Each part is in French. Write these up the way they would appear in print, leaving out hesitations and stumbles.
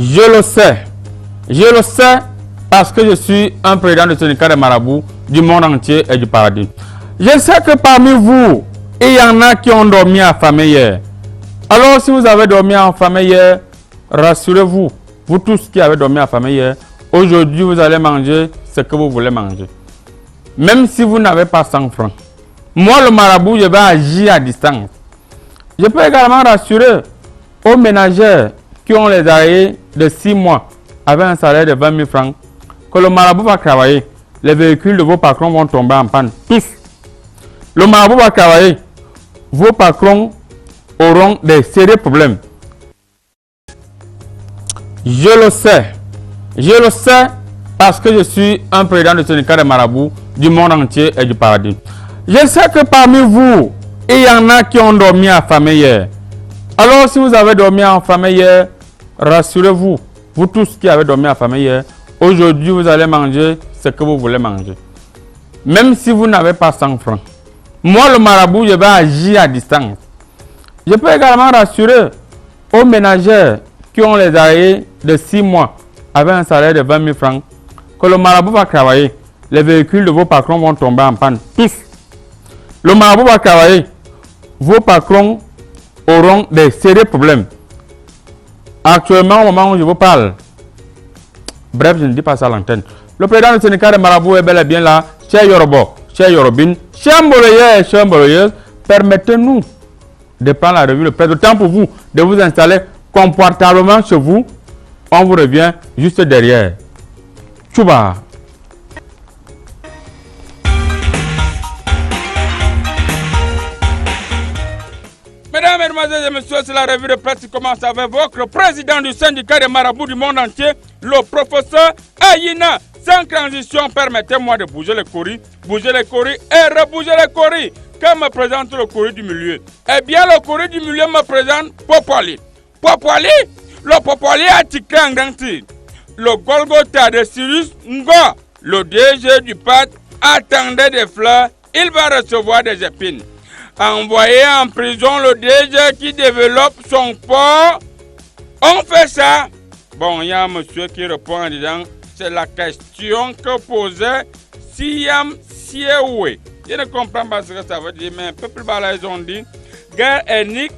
Je le sais parce que je suis un président du syndicat des marabouts du monde entier et du paradis. Je sais que parmi vous, il y en a qui ont dormi affamés hier. Alors si vous avez dormi affamés hier, rassurez-vous, vous tous qui avez dormi affamés hier, aujourd'hui vous allez manger ce que vous voulez manger. Même si vous n'avez pas 100 francs. Moi le marabout, je vais agir à distance. Je peux également rassurer aux ménagères qui ont les arrêts de 6 mois avec un salaire de 20 000 francs que le marabout va travailler. Les véhicules de vos patrons vont tomber en panne. Tous. Le marabout va travailler. Vos patrons auront des sérieux problèmes. Je le sais parce que je suis un président du syndicat des marabouts du monde entier et du paradis. Je sais que parmi vous, il y en a qui ont dormi affamés hier. Alors si vous avez dormi affamés hier, rassurez-vous, vous tous qui avez dormi affamés hier, aujourd'hui vous allez manger ce que vous voulez manger. Même si vous n'avez pas 100 francs. Moi le marabout, je vais agir à distance. Je peux également rassurer aux ménagères qui ont les arrêts de 6 mois avec un salaire de 20 000 francs que le marabout va travailler. Les véhicules de vos patrons vont tomber en panne. Tous. Le marabout va travailler. Vos patrons auront des sérieux problèmes. Actuellement, au moment où je vous parle, bref, je ne dis pas ça à l'antenne. Le président du syndicat des marabouts est bel et bien là. Cher Yorobo, cher Yorobine, cher Mboloye et cher Mboloyeuse, permettez-nous de prendre la revue de presse. Le temps pour vous de vous installer confortablement chez vous. On vous revient juste derrière. Tchouba. Mesdames, Mesdemoiselles et Messieurs, c'est la revue de presse qui commence avec votre président du syndicat des marabouts du monde entier, le professeur Ayina. Sans transition, permettez-moi de bouger les courriers et rebouger les courriers. Que me présente le courrier du milieu? Eh bien, le courrier du milieu me présente Popoli. Popoli, le Popoli a tiqué en grand titre. Le Golgotha de Cyrus Ngo, le DG du PAD, attendait des fleurs, il va recevoir des épines. Envoyé en prison le DG qui développe son port. On fait ça. Bon, il y a un monsieur qui répond en disant, c'est la question que posait Siam Siewe. Je ne comprends pas ce que ça veut dire, mais un peu plus bas là, ils ont dit, guerre ethnique,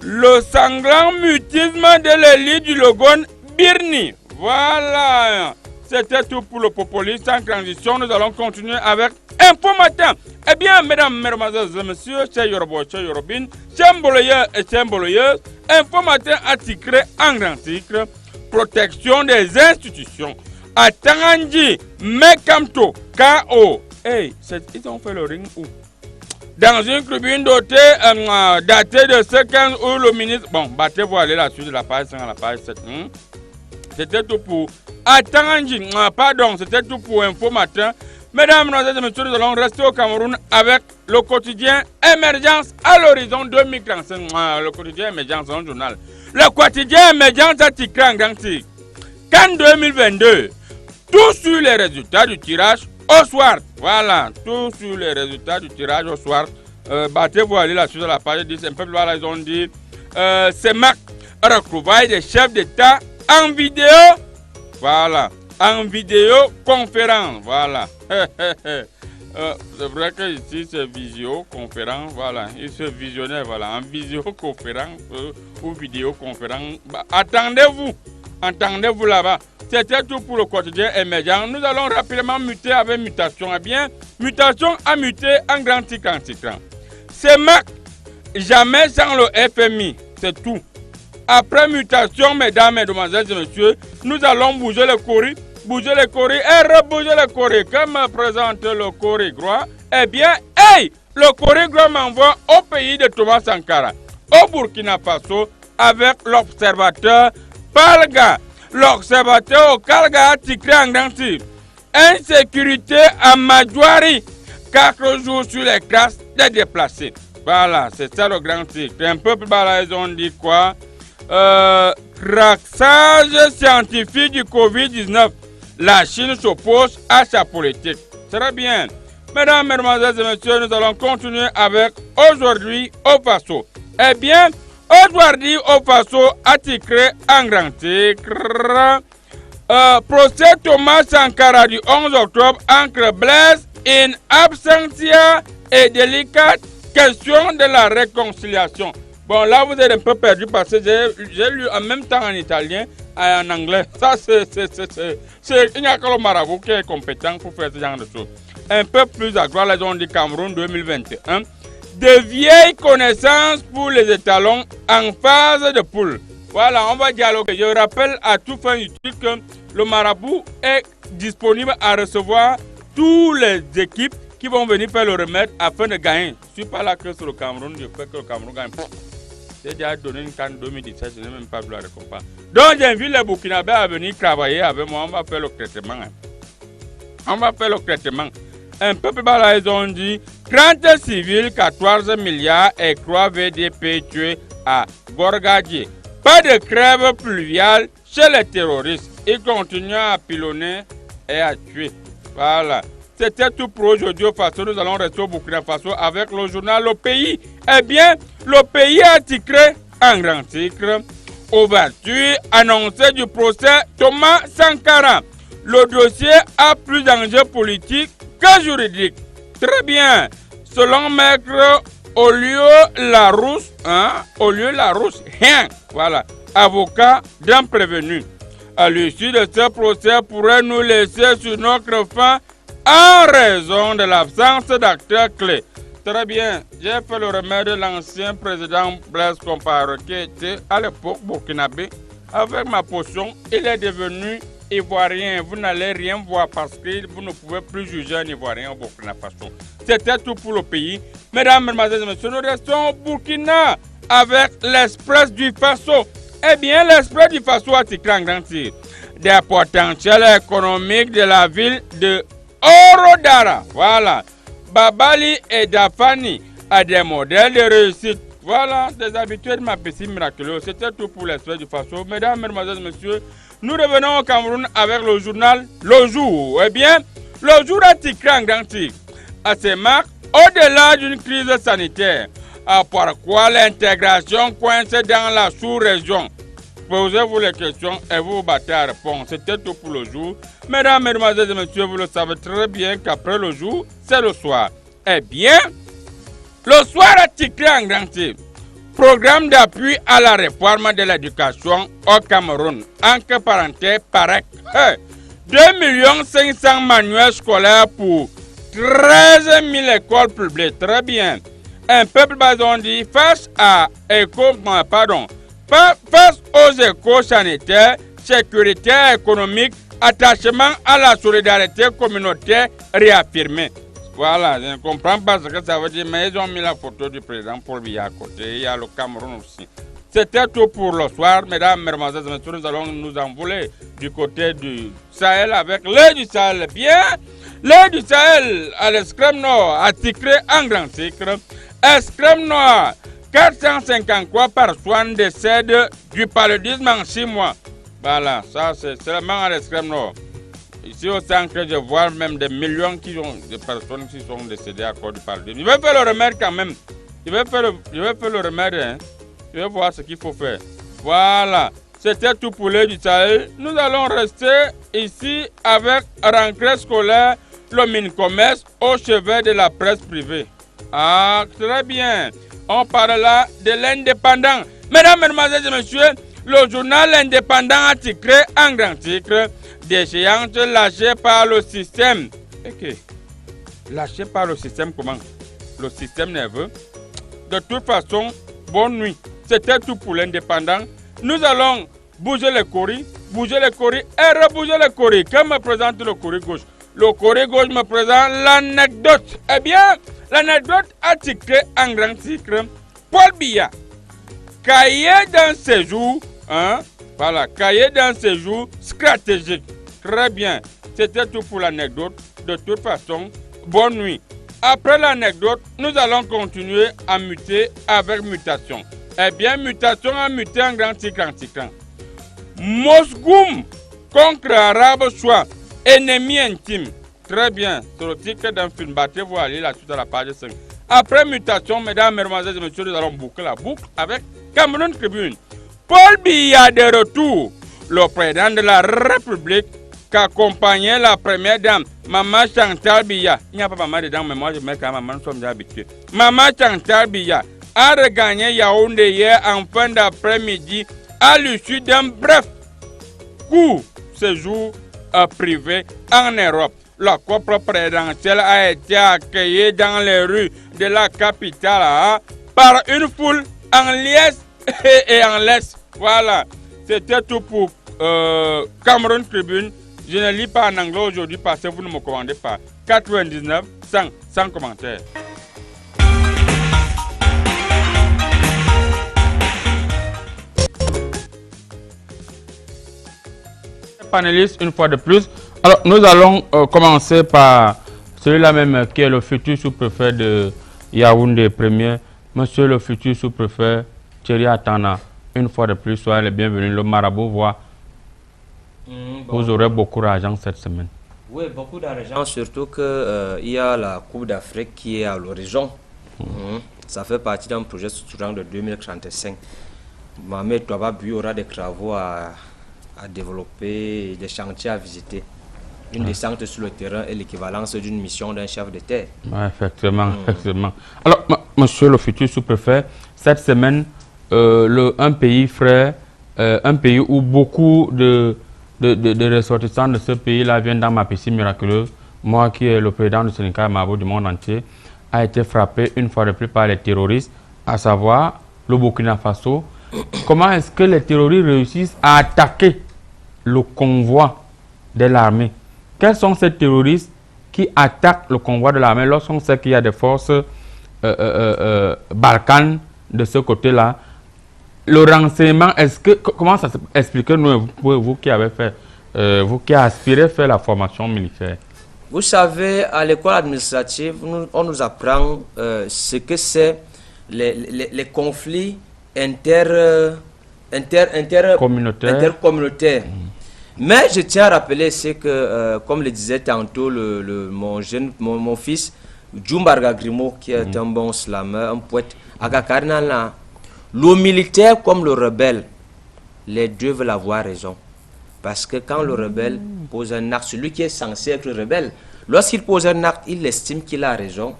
le sanglant mutisme de l'élite du Logon Birni. Voilà. C'était tout pour le populiste. Sans transition, nous allons continuer avec Info Matin. Eh bien, mesdames, mesdemoiselles et messieurs, chers Yorobo, chers Yorobines, chers Mboloyeurs et chers Mboloyeuses, Info Matin a titré en grand titre protection des institutions. À Tanganji, Mekamto, KO. Hey, ils ont fait le ring où? Dans une tribune datée de ce 15 où le ministre. Bon, battez-vous aller la suite de la page 5 à la page 7. C'était tout pour. Tanganji, pardon, c'était tout pour Info Matin. Mesdames, Mesdemoiselles et Messieurs, nous allons rester au Cameroun avec le quotidien Émergence à l'horizon 2035. Le quotidien Émergence, un journal. Le quotidien Émergence a titré en grand titre. Cannes 2022. Tout sur les résultats du tirage au soir. Voilà, tout sur les résultats du tirage au soir. Battez-vous aller là sur la page 10. Un peu plus là, ils ont dit c'est Mac retrouvailles des chefs d'État en vidéo. Voilà, en vidéoconférence. Voilà. C'est vrai que ici c'est visioconférence. Voilà, il se visionnait. Voilà, en visioconférence ou vidéoconférence. Bah, Entendez-vous là-bas. C'était tout pour le quotidien émergent. Nous allons rapidement muter avec mutation. Eh bien, mutation a muté en grand titre en titre. C'est Mac, jamais sans le FMI. C'est tout. Après mutation, mesdames, mesdemoiselles et messieurs, nous allons bouger le courrier et rebouger le courrier. Comme me présente le courrier Groix, eh bien, hey, le courrier Groix m'envoie au pays de Thomas Sankara, au Burkina Faso, avec l'observateur Palga. L'observateur au Kalga a titré en grand titre. Insécurité à Madjouari. 4 jours sur les classes des déplacés. Voilà, c'est ça le grand titre. Un peu plus bas là, ils ont dit quoi? Craquage scientifique du Covid-19. La Chine s'oppose à sa politique. Très bien. Mesdames, Mesdemoiselles et Messieurs, nous allons continuer avec aujourd'hui au Faso. Eh bien, Aujourd'hui, au Faso, article en grand titre. Procès Thomas Sankara du 11 octobre entre Blaise in absentia et délicate question de la réconciliation. Bon, là, vous êtes un peu perdu parce que j'ai lu en même temps en italien et en anglais. Ça, il n'y a que le marabout qui est compétent pour faire ce genre de choses. Un peu plus à gloire, les zones du Cameroun 2021. De vieilles connaissances pour les étalons en phase de poule. Voilà, on va dialoguer. Je rappelle à tout fin utile que le marabout est disponible à recevoir toutes les équipes qui vont venir faire le remède afin de gagner. Je ne suis pas là que sur le Cameroun, je fais que le Cameroun gagne. J'ai déjà donné une canne 2017, je n'ai même pas vu la récompense. Donc j'invite les Burkinabés à venir travailler avec moi, on va faire le traitement. On va faire le traitement. Un peu plus bas là, ils ont dit 30 civils, 14 milliards et 3 VDP tués à Gorgadji. Pas de crève pluviale chez les terroristes. Ils continuent à pilonner et à tuer. Voilà. C'était tout pour aujourd'hui au Faso. Nous allons rester au Burkina Faso avec le journal Le Pays. Eh bien, Le Pays a titré en grand titre ouverture annoncée du procès Thomas Sankara. Le dossier a plus d'enjeux politiques que juridiques. Très bien. Selon Maître Larousse, rien. Voilà. Avocat d'un prévenu. À l'issue de ce procès pourrait nous laisser sur notre faim en raison de l'absence d'acteurs clés. Très bien, j'ai fait le remède de l'ancien président Blaise Compaoré qui était à l'époque burkinabé. Avec ma potion, il est devenu ivoirien. Vous n'allez rien voir parce que vous ne pouvez plus juger un ivoirien au Burkina Faso. C'était tout pour le pays. Mesdames, mesdemoiselles et messieurs, nous restons au Burkina avec l'Express du Faso. Eh bien, l'Express du Faso a titré en grand titre des potentiels économiques de la ville de Orodara. Voilà. Babali et Dafani a des modèles de réussite. Voilà, des habitués de ma piscine miraculeuse. C'était tout pour l'Express du Faso. Mesdames, mesdemoiselles et messieurs, nous revenons au Cameroun avec le journal Le Jour. Eh bien, Le Jour a titré en grand titre à ses marques au-delà d'une crise sanitaire. Pourquoi l'intégration coince dans la sous-région? Posez-vous les questions et vous vous battez à répondre. C'était tout pour Le Jour. Mesdames, mesdemoiselles et messieurs, vous le savez très bien qu'après le jour, c'est le soir. Eh bien, le soir a titré en grand titre programme d'appui à la réforme de l'éducation au Cameroun. Entre parenthèses, PAREC. 2 500 000 manuels scolaires pour 13 000 écoles publiques. Très bien. Un peuple basé dit face aux échos sanitaires, sécuritaires, économiques, attachement à la solidarité communautaire réaffirmé. Voilà, je ne comprends pas ce que ça veut dire, mais ils ont mis la photo du président Paul Biya à côté. Il y a le Cameroun aussi. C'était tout pour le soir, mesdames, mesdemoiselles et messieurs. Nous allons nous envoler du côté du Sahel avec l'œil du Sahel. Bien, l'œil du Sahel à l'extrême nord a titré en grand titre. Extrême nord, 453 personnes décèdent du paludisme en 6 mois. Voilà, ça c'est seulement à l'extrême nord. Ici au centre, je vois même des millions de personnes qui sont décédées à cause du paludisme. Je vais faire le remède quand même. Je vais faire le remède. Hein. Je vais voir ce qu'il faut faire. Voilà, c'était tout pour l'œil du Sahel. Nous allons rester ici avec rentrée scolaire, le mine-commerce au chevet de la presse privée. Ah, très bien. On parle là de l'indépendant. Mesdames, mesdemoiselles et messieurs, le journal indépendant a titré en grand titre déchéance lâchée par le système. Ok. Lâchée par le système comment? Le système nerveux. De toute façon, bonne nuit. C'était tout pour l'indépendant. Nous allons bouger les courriers et rebouger les courriers. Qui me présente le courrier gauche? Le courrier gauche me présente l'anecdote. Eh bien, l'anecdote a titré en grand titre Paul Biya. Cahier d'un séjour, voilà, cahier d'un séjour stratégique. Très bien, c'était tout pour l'anecdote. De toute façon, bonne nuit. Après l'anecdote, nous allons continuer à muter avec mutation. Eh bien, mutation a muté en grand titre. Mosgoum contre Arabe Choix, ennemi intime. Très bien, c'est le titre d'un film. Battez-vous à lire la suite à la page 5. Après mutation, mesdames, mesdemoiselles et messieurs, nous allons boucler la boucle avec Cameroun Tribune. Paul Biya de retour. Le président de la République qui accompagnait la première dame, Maman Chantal Biya. Il n'y a pas maman dedans, mais moi je mets quand même maman, nous sommes déjà habitués. Maman Chantal Biya a regagné Yaoundé hier en fin d'après-midi à l'issue d'un bref court séjour privé en Europe. La couple présidentielle a été accueillie dans les rues de la capitale par une foule en liesse et en laisse. Voilà, c'était tout pour Cameroun Tribune. Je ne lis pas en anglais aujourd'hui parce que vous ne me commandez pas. 99 100 sans commentaire. Panélistes, une fois de plus. Alors, nous allons commencer par celui-là même qui est le futur sous-préfet de Yaoundé premier. Monsieur le futur sous-préfet Thierry Atana, une fois de plus, soyez les bienvenus. Le marabout voit. Vous aurez beaucoup d'argent cette semaine. Oui, beaucoup d'argent, surtout qu'il y a la Coupe d'Afrique qui est à l'horizon. Ça fait partie d'un projet structurant de 2035. Mohamed Touababu aura des travaux à développer, des chantiers à visiter. Une descente sur le terrain est l'équivalence d'une mission d'un chef de terre. Ouais, effectivement, effectivement. Alors, monsieur le futur sous-préfet, cette semaine, un pays frère, un pays où beaucoup de ressortissants de ce pays-là viennent dans ma piscine miraculeuse, moi qui est le président du syndicat Marabout du monde entier, a été frappé une fois de plus par les terroristes, à savoir le Burkina Faso. Comment est-ce que les terroristes réussissent à attaquer le convoi de l'armée? Quels sont ces terroristes qui attaquent le convoi de l'armée lorsqu'on sait qu'il y a des forces Balkans de ce côté-là? Le renseignement, comment ça expliquez-nous, vous qui avez fait, vous qui avez aspiré faire la formation militaire? Vous savez, à l'école administrative, on nous apprend ce que c'est les conflits intercommunautaires. Mais je tiens à rappeler ce que, comme le disait tantôt mon fils, Djumbarga Grimo, qui est un bon slammer, un poète, Agakarnala. Le militaire comme le rebelle, les deux veulent avoir raison. Parce que quand le rebelle pose un acte, celui qui est censé être rebelle, lorsqu'il pose un acte, il estime qu'il a raison.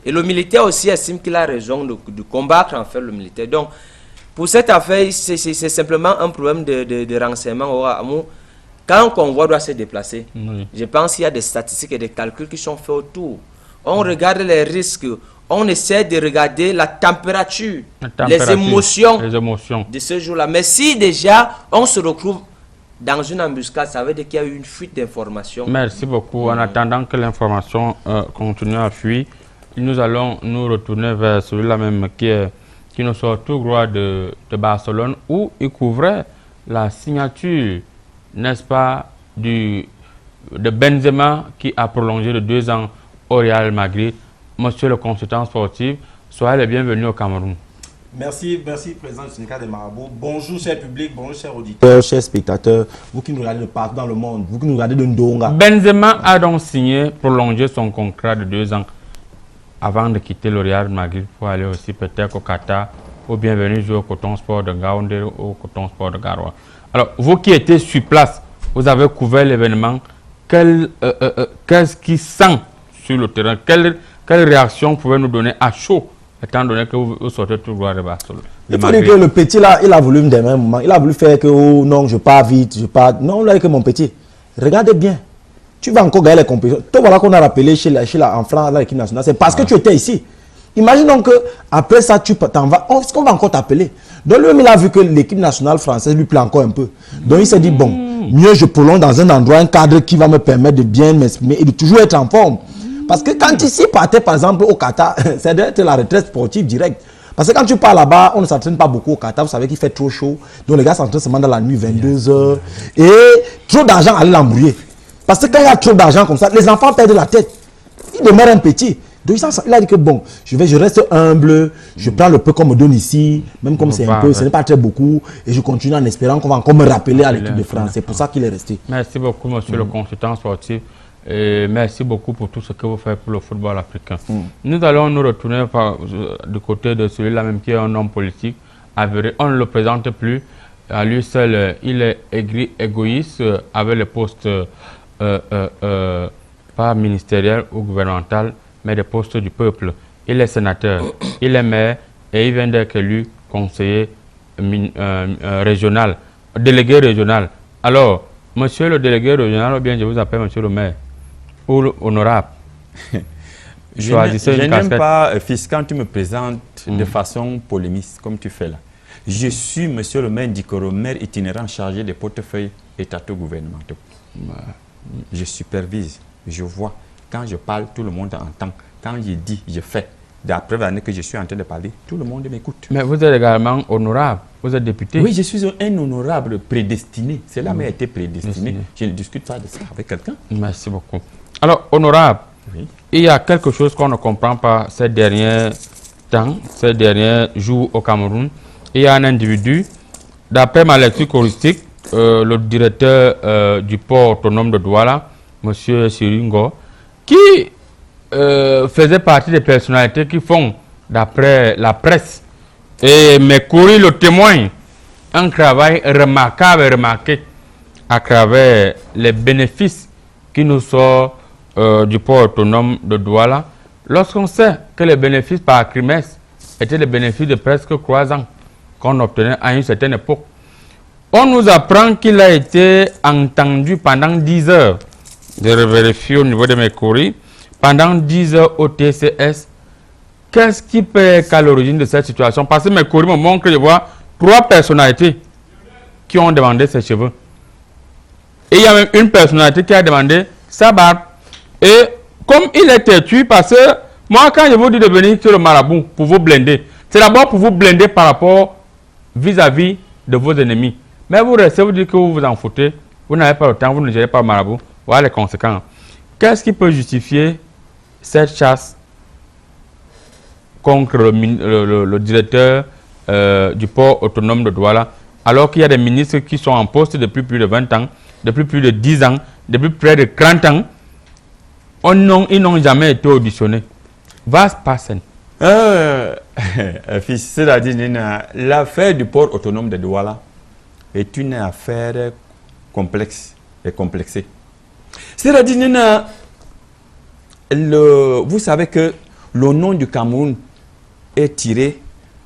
Et le militaire aussi estime qu'il a raison de combattre en fait le militaire. Donc, pour cette affaire, c'est simplement un problème de renseignement. Quand un convoi doit se déplacer, je pense qu'il y a des statistiques et des calculs qui sont faits autour. On regarde les risques. On essaie de regarder la température, les émotions de ce jour-là. Mais si déjà on se retrouve dans une embuscade, ça veut dire qu'il y a eu une fuite d'informations. Merci beaucoup. En attendant que l'information continue à fuir, nous allons nous retourner vers celui-là même qui nous sort tout droit de Barcelone, où il couvrait la signature, n'est-ce pas, de Benzema qui a prolongé de 2 ans au Real Madrid. Monsieur le consultant sportif, soyez les bienvenus au Cameroun. Merci, président du syndicat des marabouts. Bonjour, cher public, bonjour, chers auditeurs, chers spectateurs, vous qui nous regardez de partout dans le monde, vous qui nous regardez de Ndonga. Benzema a donc prolongé son contrat de 2 ans avant de quitter le Real Madrid pour aller aussi peut-être au Qatar, ou bienvenue jouer au Coton Sport de Gaoundé, au Coton Sport de Garoua. Alors, vous qui étiez sur place, vous avez couvert l'événement, qu'est-ce qui sent sur le terrain? Quelle réaction pouvez nous donner à chaud, étant donné que vous sortez tout droit de Barcelone? Il faut dire que le petit là, il a voulu me donner un moment. Il a voulu faire que oh, non, je pars vite, je pars. Non, là, que mon petit. Regardez bien. Tu vas encore gagner les compétitions. Toi, voilà qu'on a rappelé en France, l'équipe nationale. C'est parce que tu étais ici. Imagine donc qu'après ça, tu t'en vas. Est-ce qu'on va encore t'appeler? Donc lui-même, il a vu que l'équipe nationale française lui plaît encore un peu. Donc il s'est dit, bon, mieux je prolonge dans un endroit, un cadre qui va me permettre de bien m'exprimer et de toujours être en forme. Parce que quand ici partait par exemple au Qatar, c'est d'être la retraite sportive directe. Parce que quand tu pars là-bas, on ne s'entraîne pas beaucoup au Qatar, vous savez qu'il fait trop chaud. Donc les gars s'entraînent seulement dans la nuit, 22h. Et trop d'argent allait l'embrouiller. Parce que quand il y a trop d'argent comme ça, les enfants perdent la tête. Ils demeurent un petit. Donc il a dit que bon, je reste humble, je prends le peu qu'on me donne ici, même comme c'est un peu, ce n'est pas très beaucoup, et je continue en espérant qu'on va encore me rappeler à l'équipe de France. C'est pour ça qu'il est resté. Merci beaucoup, monsieur le consultant sportif. Et merci beaucoup pour tout ce que vous faites pour le football africain. Nous allons nous retourner du côté de celui-là même qui est un homme politique, avéré. On ne le présente plus. À lui seul, il est égoïste avec le poste pas ministériel ou gouvernemental, mais des postes du peuple. Il est sénateur, il est maire et il vient d'être élu conseiller régional, délégué régional. Alors, monsieur le délégué régional, ou bien je vous appelle monsieur le maire, ou honorable. Je n'aime pas, fils, quand tu me présentes de façon polémiste, comme tu fais là. Je suis monsieur le maire Dikoro, maire itinérant chargé des portefeuilles étato-gouvernementaux. Je supervise, je vois. Quand je parle, tout le monde entend. Quand je dis, je fais. D'après l'année que je suis en train de parler, tout le monde m'écoute. Mais vous êtes également honorable, vous êtes député. Oui, je suis un honorable prédestiné. Cela m'a été prédestiné. Je ne discute pas de ça avec quelqu'un. Merci beaucoup. Alors, honorable, oui. Il y a quelque chose qu'on ne comprend pas ces derniers temps, ces derniers jours au Cameroun. Il y a un individu, d'après ma lecture choristique, le directeur du port autonome de Douala, M. Siringo, qui faisait partie des personnalités qui font, d'après la presse, et Mekuri le témoigne, un travail remarquable et remarqué à travers les bénéfices qui nous sortent du port autonome de Douala. Lorsqu'on sait que les bénéfices par trimestre étaient les bénéfices de presque 3 ans qu'on obtenait à une certaine époque, on nous apprend qu'il a été entendu pendant 10 heures. Je vérifie au niveau de mes courriers. Pendant 10 heures au TCS. Qu'est-ce qui peut être à l'origine de cette situation? Parce que mes courriers me montrent que je vois 3 personnalités qui ont demandé ses cheveux. Et il y a même une personnalité qui a demandé sa barbe. Et comme il est têtu, parce que moi, quand je vous dis de venir sur le marabout pour vous blinder, c'est d'abord pour vous blinder par rapport vis-à-vis de vos ennemis. Mais vous restez, vous dites que vous vous en foutez, vous n'avez pas le temps, vous ne gérez pas le marabout. Voilà les conséquences. Qu'est-ce qui peut justifier cette chasse contre le directeur du port autonome de Douala, alors qu'il y a des ministres qui sont en poste depuis plus de 20 ans, depuis plus de 10 ans, depuis près de 30 ans, ils n'ont jamais été auditionnés. Va-t-il passer? Fils, c'est-à-dire, l'affaire du port autonome de Douala est une affaire complexe et complexée. C'est-à-dire, vous savez que le nom du Cameroun est tiré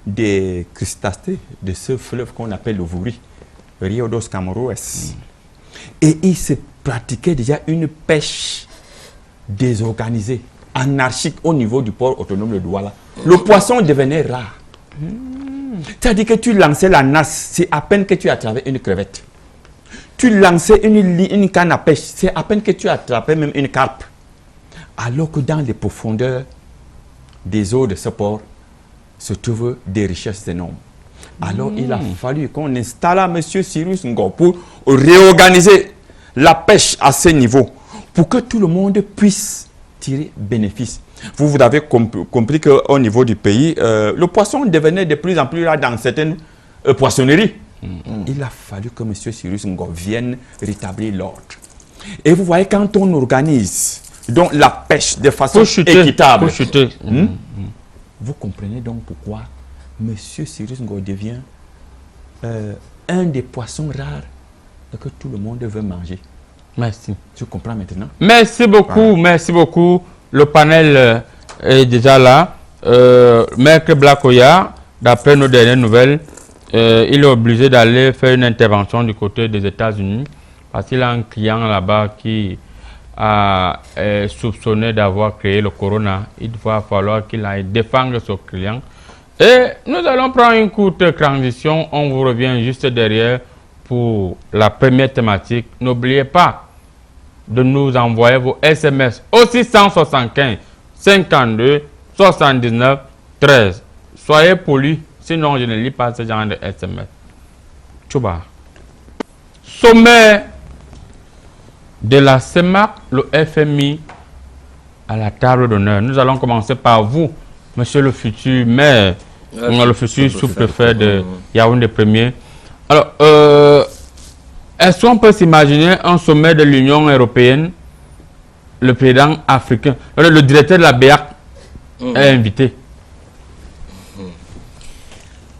des crustacés de ce fleuve qu'on appelle le Vouri, Rio dos Cameroes. Et il se pratiquait déjà une pêche désorganisée, anarchique au niveau du port autonome de Douala. Le poisson devenait rare. C'est-à-dire que tu lançais la nasse, c'est à peine que tu attrapais une crevette. Tu lançais une canne à pêche, c'est à peine que tu attrapais même une carpe. Alors que dans les profondeurs des eaux de ce port se trouvent des richesses énormes. Alors il a fallu qu'on installe M. Cyrus Ngo pour réorganiser la pêche à ce niveau, pour que tout le monde puisse tirer bénéfice. Vous avez compris qu'au niveau du pays, le poisson devenait de plus en plus rare dans certaines poissonneries. Il a fallu que M. Cyrus Ngo vienne rétablir l'ordre. Et vous voyez, quand on organise donc la pêche de façon équitable, vous comprenez donc pourquoi M. Cyrus Ngo devient un des poissons rares que tout le monde veut manger. Merci. Tu comprends maintenant? Merci beaucoup, merci beaucoup. Le panel est déjà là. Maître Blakoya, d'après nos dernières nouvelles, il est obligé d'aller faire une intervention du côté des États-Unis parce qu'il a un client là-bas qui a soupçonné d'avoir créé le corona. Il va falloir qu'il aille défendre ce client. Et nous allons prendre une courte transition. On vous revient juste derrière pour la première thématique. N'oubliez pas de nous envoyer vos SMS au 675 52 79 13. Soyez polis, sinon je ne lis pas ce genre de SMS. Tchouba. Sommet de la CEMAC, le FMI à la table d'honneur. Nous allons commencer par vous, monsieur le futur maire, le futur sous-préfet de Yaoundé Premier. Alors, est-ce qu'on peut s'imaginer un sommet de l'Union européenne, le président africain, le directeur de la BEAC est invité?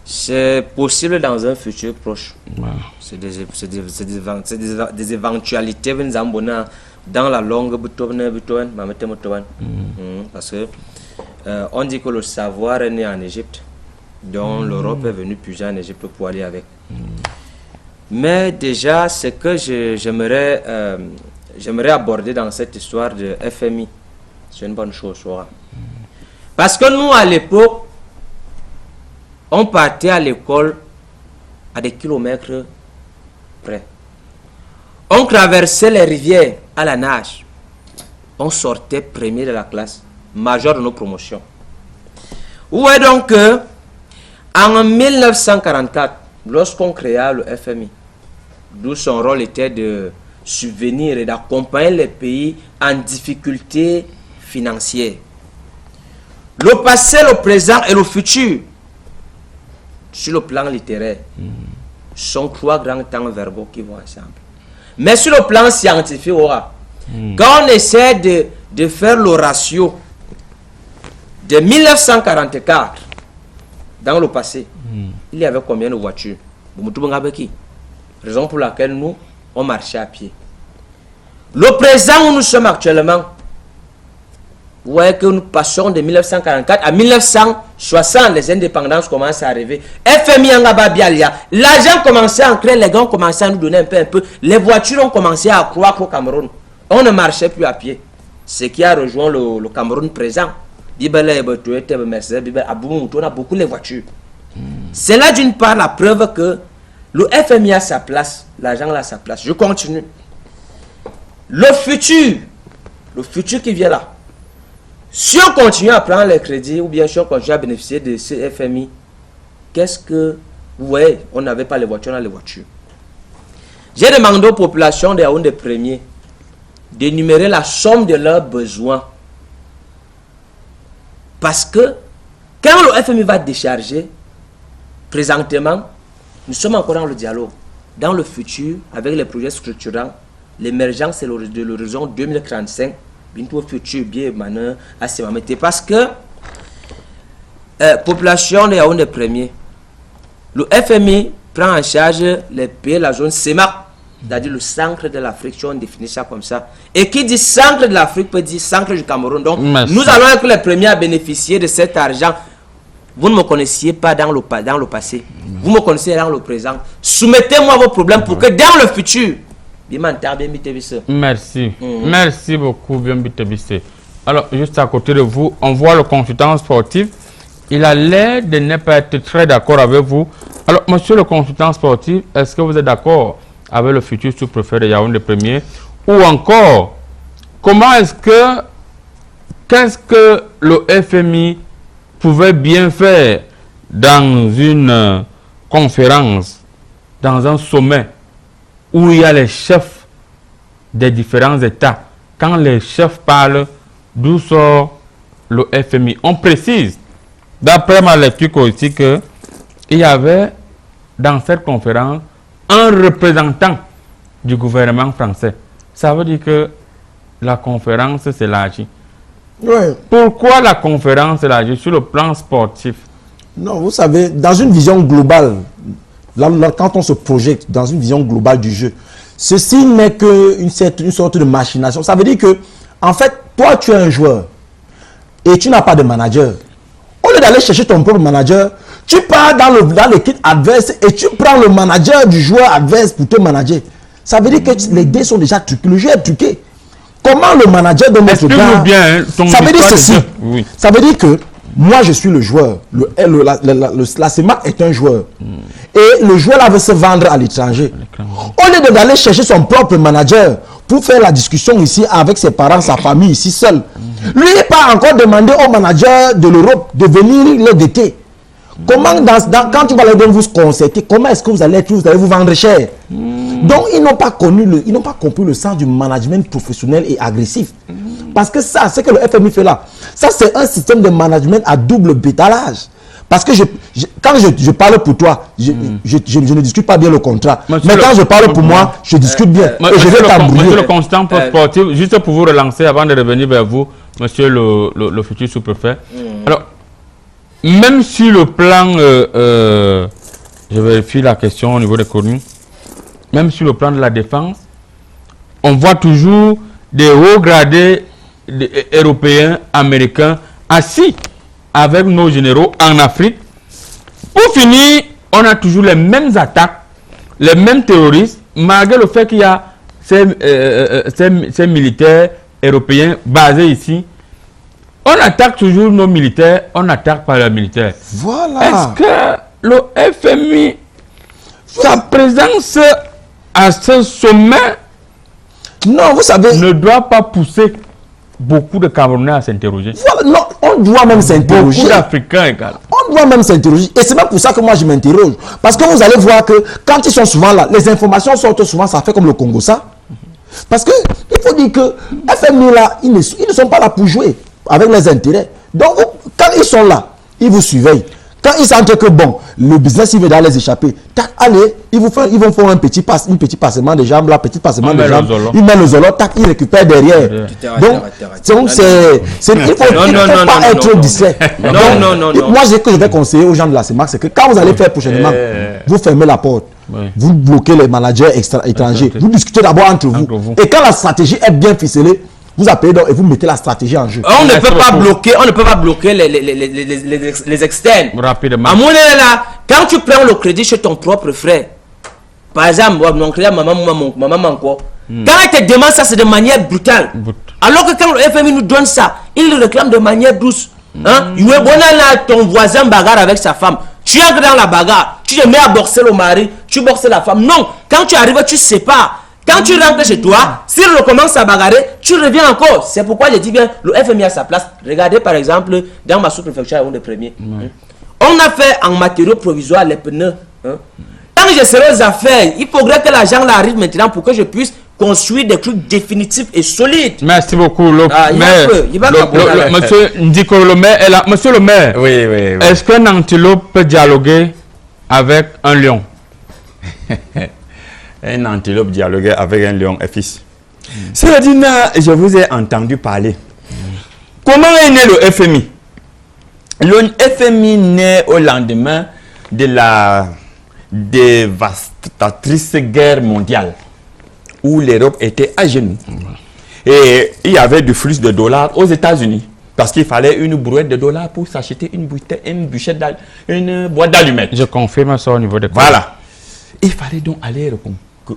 C'est possible dans un futur proche. Ouais. C'est des éventualités dans la longue. Parce que on dit que le savoir est né en Égypte, dont l'Europe est venue puiser en Égypte pour aller avec. Mais déjà, ce que j'aimerais aborder dans cette histoire de FMI, c'est une bonne chose. Parce que nous, à l'époque, on partait à l'école à des kilomètres près. On traversait les rivières à la nage. On sortait premier de la classe, major de nos promotions. Où est donc que, en 1944, lorsqu'on créa le FMI, d'où son rôle était de subvenir et d'accompagner les pays en difficulté financière. Le passé, le présent et le futur, sur le plan littéraire, sont 3 grands temps verbaux qui vont ensemble. Mais sur le plan scientifique, quand on essaie de faire le ratio de 1944 dans le passé, il y avait combien de voitures? Raison pour laquelle nous, on marchait à pied. Le présent où nous sommes actuellement, vous voyez que nous passons de 1944 à 1960, les indépendances commencent à arriver. FMI en Gababialia, l'argent commençait à entrer, les gars ont commencé à nous donner un peu. Les voitures ont commencé à croître au Cameroun. On ne marchait plus à pied. Ce qui a rejoint le Cameroun présent. On a beaucoup de voitures. C'est là d'une part la preuve que le FMI a sa place, l'argent a sa place. Je continue. Le futur qui vient là, si on continue à prendre les crédits ou bien si on continue à bénéficier de ce FMI, qu'est-ce que, vous voyez, on n'avait pas les voitures, on a les voitures. J'ai demandé aux populations de Yaoundé Premier d'énumérer la somme de leurs besoins. Parce que quand le FMI va décharger, présentement, nous sommes encore dans le dialogue. Dans le futur, avec les projets structurants, l'émergence de l'horizon 2035, bientôt futur bien maintenant à se mettre. Parce que population de Yaoundé Premier, le FMI prend en charge les pays, la zone CEMAC, c'est-à-dire le centre de l'Afrique, si on définit ça comme ça. Et qui dit centre de l'Afrique peut dire centre du Cameroun. Donc, nous allons être les premiers à bénéficier de cet argent. Vous ne me connaissiez pas dans le passé. Vous me connaissez dans le présent. Soumettez-moi vos problèmes pour que dans le futur, merci. Merci beaucoup, Biambi Tebisse. Alors, juste à côté de vous, on voit le consultant sportif. Il a l'air de ne pas être très d'accord avec vous. Alors, monsieur le consultant sportif, est-ce que vous êtes d'accord avec le futur sous-préfet de Yaoundé Premier? Ou encore, qu'est-ce que le FMI pouvait bien faire dans une conférence, dans un sommet, où il y a les chefs des différents États? Quand les chefs parlent, d'où sort le FMI? On précise, d'après ma lecture aussi, qu'il y avait dans cette conférence un représentant du gouvernement français. Ça veut dire que la conférence s'élargit. Ouais. Pourquoi la conférence s'élargit sur le plan sportif? Non, vous savez, dans une vision globale, quand on se projette dans une vision globale du jeu, ceci n'est qu'une sorte de machination. Ça veut dire que, en fait, toi, tu es un joueur et tu n'as pas de manager. Au lieu d'aller chercher ton propre manager, tu pars dans l'équipe adverse et tu prends le manager du joueur adverse pour te manager. Ça veut dire que les dés sont déjà truqués, le jeu est truqué. Comment le manager de notre gars... Ça veut dire ceci. Oui. Ça veut dire que moi, je suis le joueur. La CEMAC est un joueur. Et le joueur là veut se vendre à l'étranger. Au lieu d'aller chercher son propre manager pour faire la discussion ici avec ses parents, sa famille ici seul, lui n'est pas encore demandé au manager de l'Europe de venir l'aider. Comment, quand tu vas les donner vous concerter, comment est-ce que vous allez vous vendre cher? Donc, ils n'ont pas compris le sens du management professionnel et agressif. Parce que ça, c'est que le FMI fait là. Ça, c'est un système de management à double bétalage. Parce que quand je parle pour toi, je ne discute pas bien le contrat. Mais quand je parle pour moi, je discute bien. Et je vais t'embrouiller. Monsieur le consultant sportif, juste pour vous relancer avant de revenir vers vous, monsieur le futur sous-préfet. Alors, même sur le plan, je vérifie la question au niveau des communes, même sur le plan de la défense, on voit toujours des hauts gradés européens, américains, assis avec nos généraux en Afrique. Pour finir, on a toujours les mêmes attaques, les mêmes terroristes, malgré le fait qu'il y a ces militaires européens basés ici. On attaque toujours nos militaires, on attaque pas les militaires. Voilà. Est-ce que le FMI, sa présence à ce sommet, non, vous savez, ne doit pas pousser beaucoup de Camerounais à s'interroger? voilà, non, on doit même s'interroger. Beaucoup d'Africains également. On doit même s'interroger. Et c'est même pour ça que moi je m'interroge. Parce que vous allez voir que quand ils sont souvent là, les informations sortent souvent, ça fait comme le Congo, ça. Parce que il faut dire que FMI là, ils ne sont pas là pour jouer avec les intérêts. Donc, quand ils sont là, ils vous surveillent. Quand ils sentent que bon, le business, il va les échapper, tac, allez, ils vont faire un petit passement de jambes, là, petit passement de jambes. Ils mettent le zolo, tac, ils récupèrent derrière. Donc, c'est, il faut pas être distrait. Non. Moi, ce que je vais conseiller aux gens de la CEMAC, c'est que quand vous allez faire prochainement, vous fermez la porte. Vous bloquez les managers étrangers. Vous discutez d'abord entre vous. Et quand la stratégie est bien ficelée, vous appelez donc et vous mettez la stratégie en jeu. On ne peut pas bloquer les externes. Rapidement. À mon avis, là, quand tu prends le crédit chez ton propre frère, par exemple, mon crédit, maman, quoi. Quand elle te demande ça, c'est de manière brutale. Alors que quand le FMI nous donne ça, il le réclame de manière douce. Hein? Ton voisin bagarre avec sa femme. Tu entres dans la bagarre, tu te mets à boxer le mari, tu boxes la femme. Non, quand tu arrives, tu sais pas. Quand tu rentres chez toi, s'il recommence à bagarrer, tu reviens encore. C'est pourquoi je dis bien, le FMI a sa place. Regardez par exemple, dans ma sous-préfecture, on est premier. On a fait en matériaux provisoires les pneus. Quand je serai aux affaires, il faudrait que l'argent arrive maintenant pour que je puisse construire des trucs définitifs et solides. Merci beaucoup. Monsieur Ndiko, le maire est là. Monsieur le maire, Oui. est-ce qu'un antilope peut dialoguer avec un lion? Un antilope dialoguait avec un lion et fils. C'est-à-dire, je vous ai entendu parler. Comment est né le FMI? Le FMI naît au lendemain de la dévastatrice guerre mondiale où l'Europe était à genoux. Et il y avait du flux de dollars aux États-Unis parce qu'il fallait une brouette de dollars pour s'acheter une boîte d'allumettes. Je confirme ça au niveau de... Voilà. Il fallait donc aller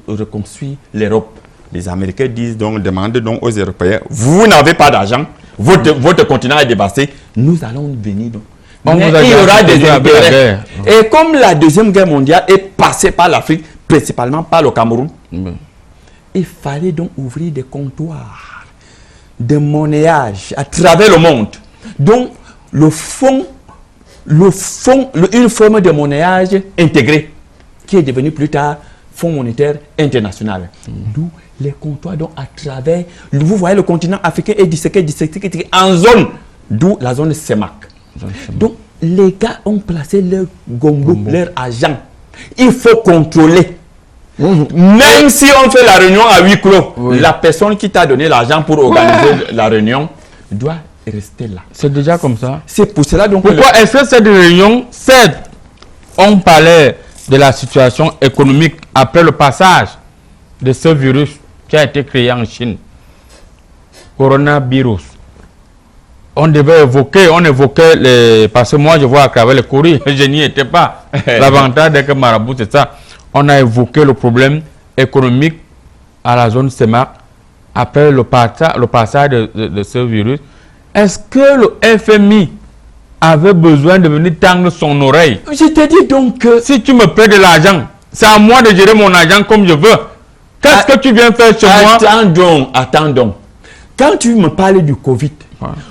reconstruire l'Europe. Les Américains demandent donc aux Européens, vous n'avez pas d'argent, votre continent est dévasté, nous allons venir donc. Mais il y aura des intérêts. Et comme la Deuxième Guerre mondiale est passée par l'Afrique, principalement par le Cameroun, il fallait donc ouvrir des comptoirs de monnayage à travers le monde. Donc, une forme de monnayage intégré, qui est devenu plus tard Fonds monétaire international. D'où les comptoirs donc à travers, vous voyez le continent africain est disséqué en zone, d'où la zone CEMAC. Donc les gars ont placé leur gombo, leur argent. Il faut contrôler. Même si on fait la réunion à huis clos, la personne qui t'a donné l'argent pour organiser la réunion doit rester là. C'est déjà comme ça. C'est pour cela donc. Pourquoi est-ce que cette réunion, on parlait de la situation économique après le passage de ce virus qui a été créé en Chine, coronavirus. On évoquait les... Parce que moi je vois à travers le courrier, je n'y étais pas. L'avantage de que Marabout, c'est ça. On a évoqué le problème économique à la zone CEMAC après le passage de ce virus. Est-ce que le FMI avait besoin de venir tendre son oreille? Je te dis donc que si tu me paies de l'argent, c'est à moi de gérer mon argent comme je veux. Qu'est-ce que tu viens faire chez moi? Attendons. Quand tu me parles du Covid,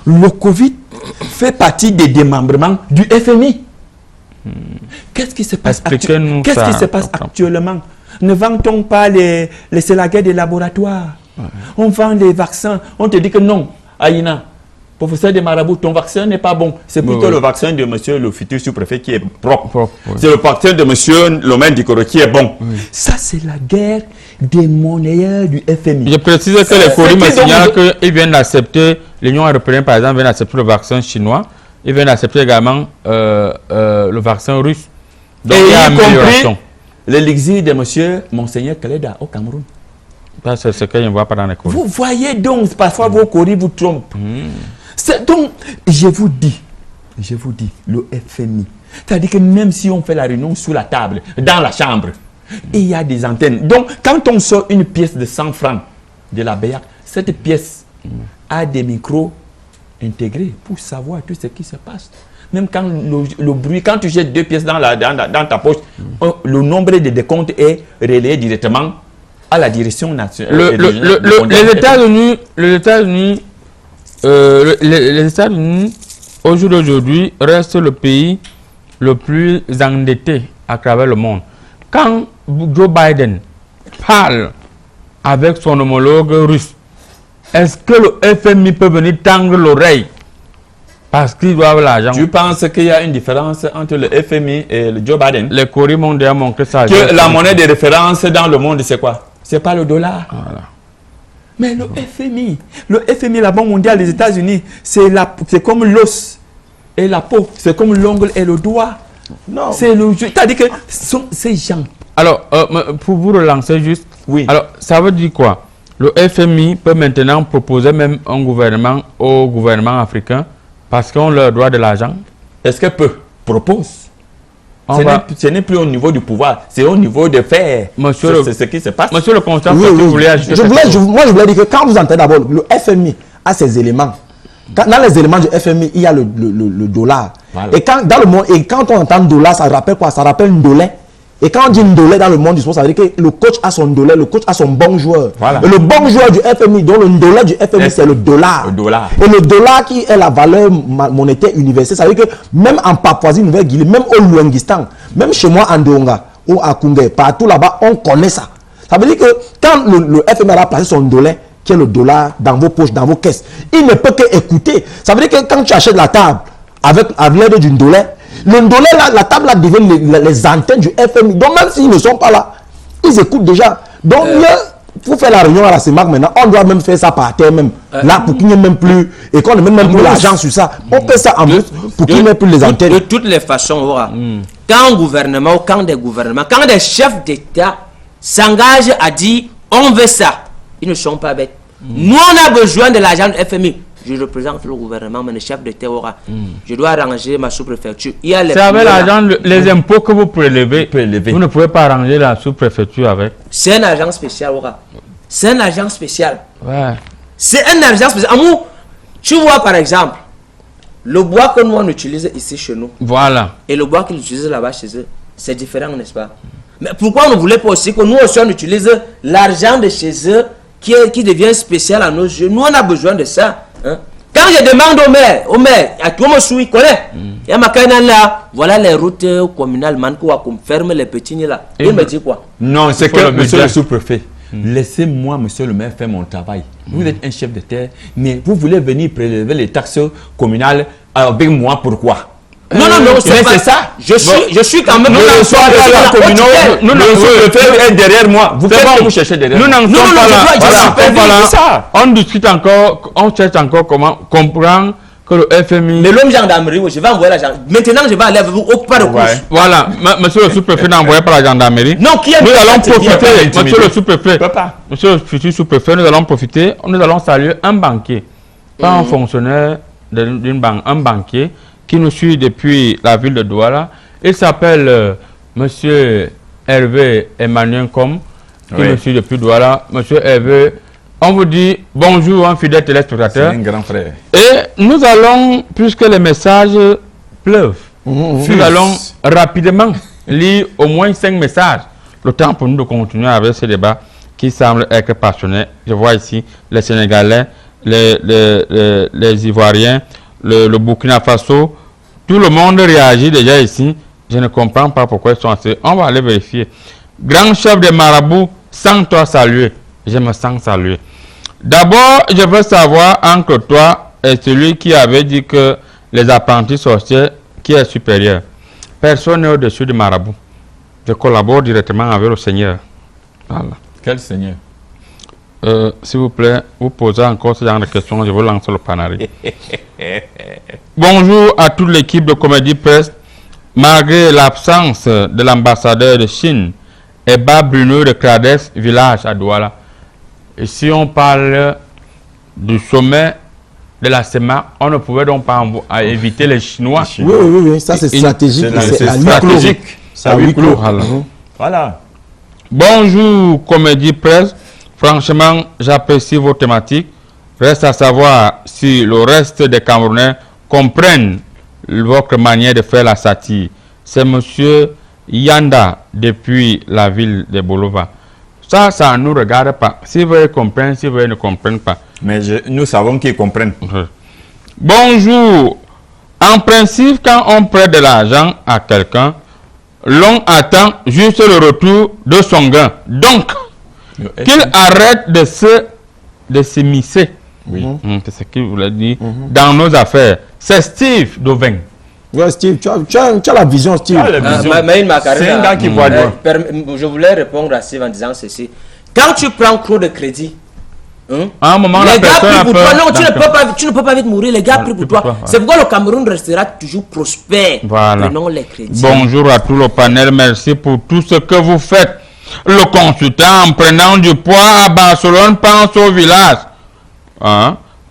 le Covid fait partie des démembrements du FMI. Qu'est-ce qui se passe actuellement? Ne vend-on pas c'est la guerre des laboratoires? On vend les vaccins. On te dit que non, Aïna. Professeur de Marabout, ton vaccin n'est pas bon. C'est plutôt le vaccin de monsieur le futur sous-préfet qui est propre. C'est le vaccin de monsieur Lomain Dikoro qui est bon. Ça, c'est la guerre des monnayeurs du FMI. Je précise que les courriers me signalent qu'ils viennent d'accepter, l'Union européenne par exemple vient d'accepter le vaccin chinois. ils viennent d'accepter également le vaccin russe. Donc, et il y a y compris amélioration. l'élixir de monsieur Monseigneur Kaleda au Cameroun. C'est ce que je ne vois pas dans les cours. Vous voyez donc, parfois vos courriers vous trompent. Donc, je vous dis, le FMI, c'est-à-dire que même si on fait la réunion sous la table, dans la chambre, il y a des antennes. Donc, quand on sort une pièce de 100 francs de la BEAC, cette pièce a des micros intégrés pour savoir tout ce qui se passe. Même quand le bruit, quand tu jettes 2 pièces dans ta poche, le nombre de décomptes est relayé directement à la direction nationale. Les États-Unis, au jour d'aujourd'hui, restent le pays le plus endetté à travers le monde. Quand Joe Biden parle avec son homologue russe, est-ce que le FMI peut venir tendre l'oreille parce qu'ils doivent l'argent? Tu penses qu'il y a une différence entre le FMI et le Joe Biden? Les courriers mondiaux montrent que ça. Que la monnaie de référence dans le monde, c'est quoi? C'est pas le dollar. Voilà. Mais le FMI, la Banque mondiale des États-Unis, c'est comme l'os et la peau, c'est comme l'ongle et le doigt. Non. C'est-à-dire que ces gens. Alors, pour vous relancer juste, oui. Alors, ça veut dire quoi? Le FMI peut maintenant proposer même un gouvernement au gouvernement africain parce qu'on leur doit de l'argent. Est-ce qu'elle peut? Propose. Ce n'est plus au niveau du pouvoir, c'est au niveau de faire. C'est ce qui se passe. Monsieur le constat, oui, vous voulez ajouter moi, je voulais dire que quand vous entendez d'abord, le FMI a ses éléments. Dans les éléments du FMI, il y a le dollar. Voilà. Et quand, dans le monde, et quand on entend dollar, ça rappelle quoi? Ça rappelle une dollar. Et quand on dit une dollar dans le monde du sport, ça veut dire que le coach a son dollar, le coach a son bon joueur. Voilà. Et le bon joueur du FMI, donc le dollar du FMI, c'est le dollar. Et le dollar qui est la valeur monétaire universelle, ça veut dire que même en Papouasie-Nouvelle-Guinée, même au Luangistan, même chez moi en Donga ou à Koungé, partout là-bas, on connaît ça. Ça veut dire que quand le FMI a placé son dollar, qui est le dollar dans vos poches, dans vos caisses, il ne peut qu'écouter. Ça veut dire que quand tu achètes la table avec l'aide d'une dollar, le dollar, la table là devient les antennes du FMI. Donc même s'ils ne sont pas là, ils écoutent déjà. Donc pour faire la réunion à la CEMAC maintenant, on doit même faire ça par terre même. Là pour qu'il n'y ait même plus, et qu'on ne mette même plus l'argent sur ça. On fait ça en plus pour qu'il n'y ait plus les antennes. De toutes les façons, quand un gouvernement ou quand des gouvernements, quand des chefs d'État s'engagent à dire on veut ça, ils ne sont pas bêtes. Nous on a besoin de l'argent du FMI. Je représente le gouvernement, mais le chef de terroir. Je dois arranger ma sous-préfecture. C'est avec l'argent, les impôts que vous prélevez. Vous ne pouvez pas arranger la sous-préfecture avec. C'est un agent spécial, c'est un agent spécial. Ouais. C'est un agent spécial. Amou, tu vois par exemple, le bois que nous on utilise ici chez nous. Voilà. Et le bois qu'ils utilisent là-bas chez eux, c'est différent, n'est-ce pas? Mais pourquoi on ne voulait pas aussi que nous aussi on utilise l'argent de chez eux qui devient spécial à nos yeux? Nous on a besoin de ça. Hein? Quand je demande au maire, à tout le monde il connaît. Il y a ma canne là, voilà les routes communales, qu'on ferme les petits nids là. Il me dit quoi? Non, c'est que monsieur le sous-préfet, laissez-moi, monsieur le maire, faire mon travail. Vous êtes un chef de terre, mais vous voulez venir prélever les taxes communales avec moi, pourquoi? Non, c'est ça. Je suis quand même. Le sous-préfet est derrière moi. Vous faites que vous cherchez derrière moi. Nous n'en sommes pas là. On discute encore, on cherche encore comment comprendre que le FMI. Mais l'homme gendarmerie, je vais envoyer la gendarmerie. Maintenant, je vais aller avec vous au pas de course. Voilà, monsieur le sous-préfet n'a envoyé pas la gendarmerie. Non, qui est. Nous allons profiter, monsieur le sous-préfet. Monsieur le futur sous-préfet, nous allons profiter. Nous allons saluer un banquier, pas un fonctionnaire d'une banque, un banquier qui nous suit depuis la ville de Douala. Il s'appelle monsieur Hervé Emmanuel Com, qui nous suit depuis Douala. Monsieur Hervé, on vous dit bonjour, un fidèle téléspectateur. C'est un grand frère. Et nous allons, puisque les messages pleuvent, nous allons rapidement lire au moins 5 messages. Le temps pour nous de continuer avec ce débat qui semble être passionné. Je vois ici les Sénégalais, les Ivoiriens, le Burkina Faso. Tout le monde réagit déjà ici. Je ne comprends pas pourquoi ils sont assez. On va aller vérifier. Grand chef des marabouts, sans toi saluer. Je me sens saluer. D'abord, je veux savoir entre toi et celui qui avait dit que les apprentis sorciers, qui est supérieur. Personne n'est au-dessus du marabout. Je collabore directement avec le Seigneur. Voilà. Quel Seigneur? S'il vous plaît, vous posez encore ce genre de questions, je vous lance le panari. Bonjour à toute l'équipe de Comédie Presse. Malgré l'absence de l'ambassadeur de Chine, Eba Bruno de Clades, village à Douala. Ici, on parle du sommet de la CEMAC. On ne pouvait donc pas éviter les Chinois. Oui, ça c'est stratégique. C'est stratégique. C'est à huis clos. Voilà. Bonjour, Comédie Presse. Franchement, j'apprécie vos thématiques. Reste à savoir si le reste des Camerounais comprennent votre manière de faire la satire. C'est monsieur Yanda depuis la ville de Bolova. Ça ne nous regarde pas. Si vous comprenez, si vous ne comprenez pas. Mais nous savons qu'ils comprennent. Bonjour. En principe, quand on prête de l'argent à quelqu'un, l'on attend juste le retour de son gain. Donc, qu'il arrête de s'immiscer. Oui. C'est ce qu'il voulait dire. Dans nos affaires. C'est Steve Dovin. Ouais, Steve, tu as la vision, Steve. C'est un gars qui voit loin. Je voulais répondre à Steve en disant ceci. Quand tu prends trop de crédit, à un moment, les gars prient pour toi. Non, tu ne peux pas vite mourir. Les gars prient pour toi. C'est pourquoi le Cameroun restera toujours prospère. Voilà. Non les crédits. Bonjour à tout le panel. Merci pour tout ce que vous faites. Le consultant, en prenant du poids à Barcelone, pense au village.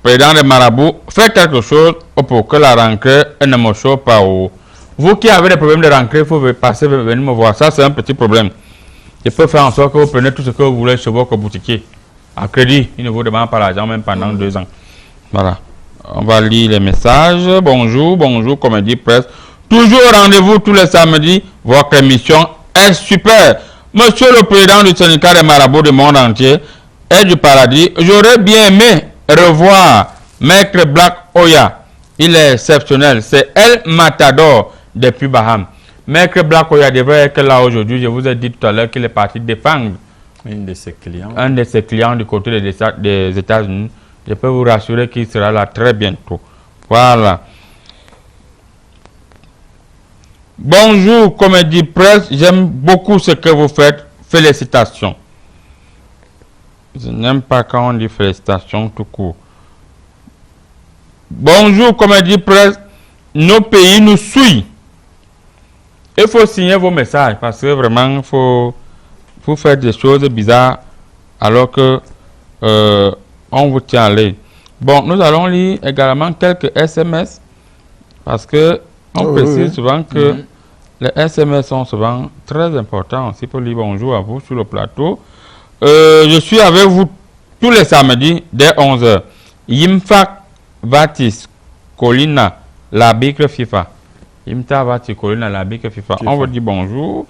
Président des marabouts, faites quelque chose pour que la rentrée ne me choque pas. Vous qui avez des problèmes de rentrée, il faut passer, venir me voir. Ça, c'est un petit problème. Je peux faire en sorte que vous preniez tout ce que vous voulez chez votre boutiquier. À crédit, il ne vous demande pas l'argent même pendant 2 ans. Voilà. On va lire les messages. Bonjour, Comédie Presse. Toujours au rendez-vous tous les samedis. Votre émission est super. Monsieur le président du syndicat des marabouts du monde entier et du paradis, j'aurais bien aimé revoir Maître Black Oya. Il est exceptionnel. C'est El Matador depuis Baham. Maître Black Oya devrait être là aujourd'hui. Je vous ai dit tout à l'heure qu'il est parti défendre un de ses clients du côté des États-Unis. Je peux vous rassurer qu'il sera là très bientôt. Voilà. Bonjour, Comédie Presse. J'aime beaucoup ce que vous faites. Félicitations. Je n'aime pas quand on dit félicitations tout court. Bonjour, Comédie Presse. Nos pays nous suivent. Il faut signer vos messages parce que vraiment, il faut faire des choses bizarres alors que on vous tient à l'œil. Bon, nous allons lire également quelques SMS parce que on précise souvent que les SMS sont souvent très importants aussi pour dire bonjour à vous sur le plateau. Je suis avec vous tous les samedis dès 11h. Yimfak Vatis Colina, la Bicre FIFA. Yimta Vatis Colina, la Bicre FIFA. On vous dit bonjour.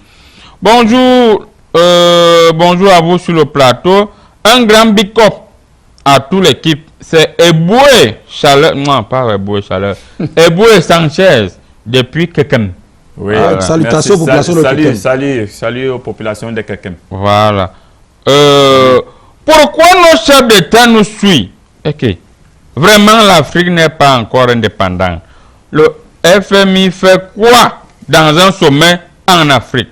Bonjour à vous sur le plateau. Un grand big up à toute l'équipe. C'est Eboué Chaleur. Non, pas Eboué Chaleur. Eboué Sanchez depuis Kekem. Oui, salutations aux populations de Kekem. Salut aux populations de Kekem. Voilà. Pourquoi nos chefs d'État nous suivent? Ok. Vraiment, l'Afrique n'est pas encore indépendante. Le FMI fait quoi dans un sommet en Afrique?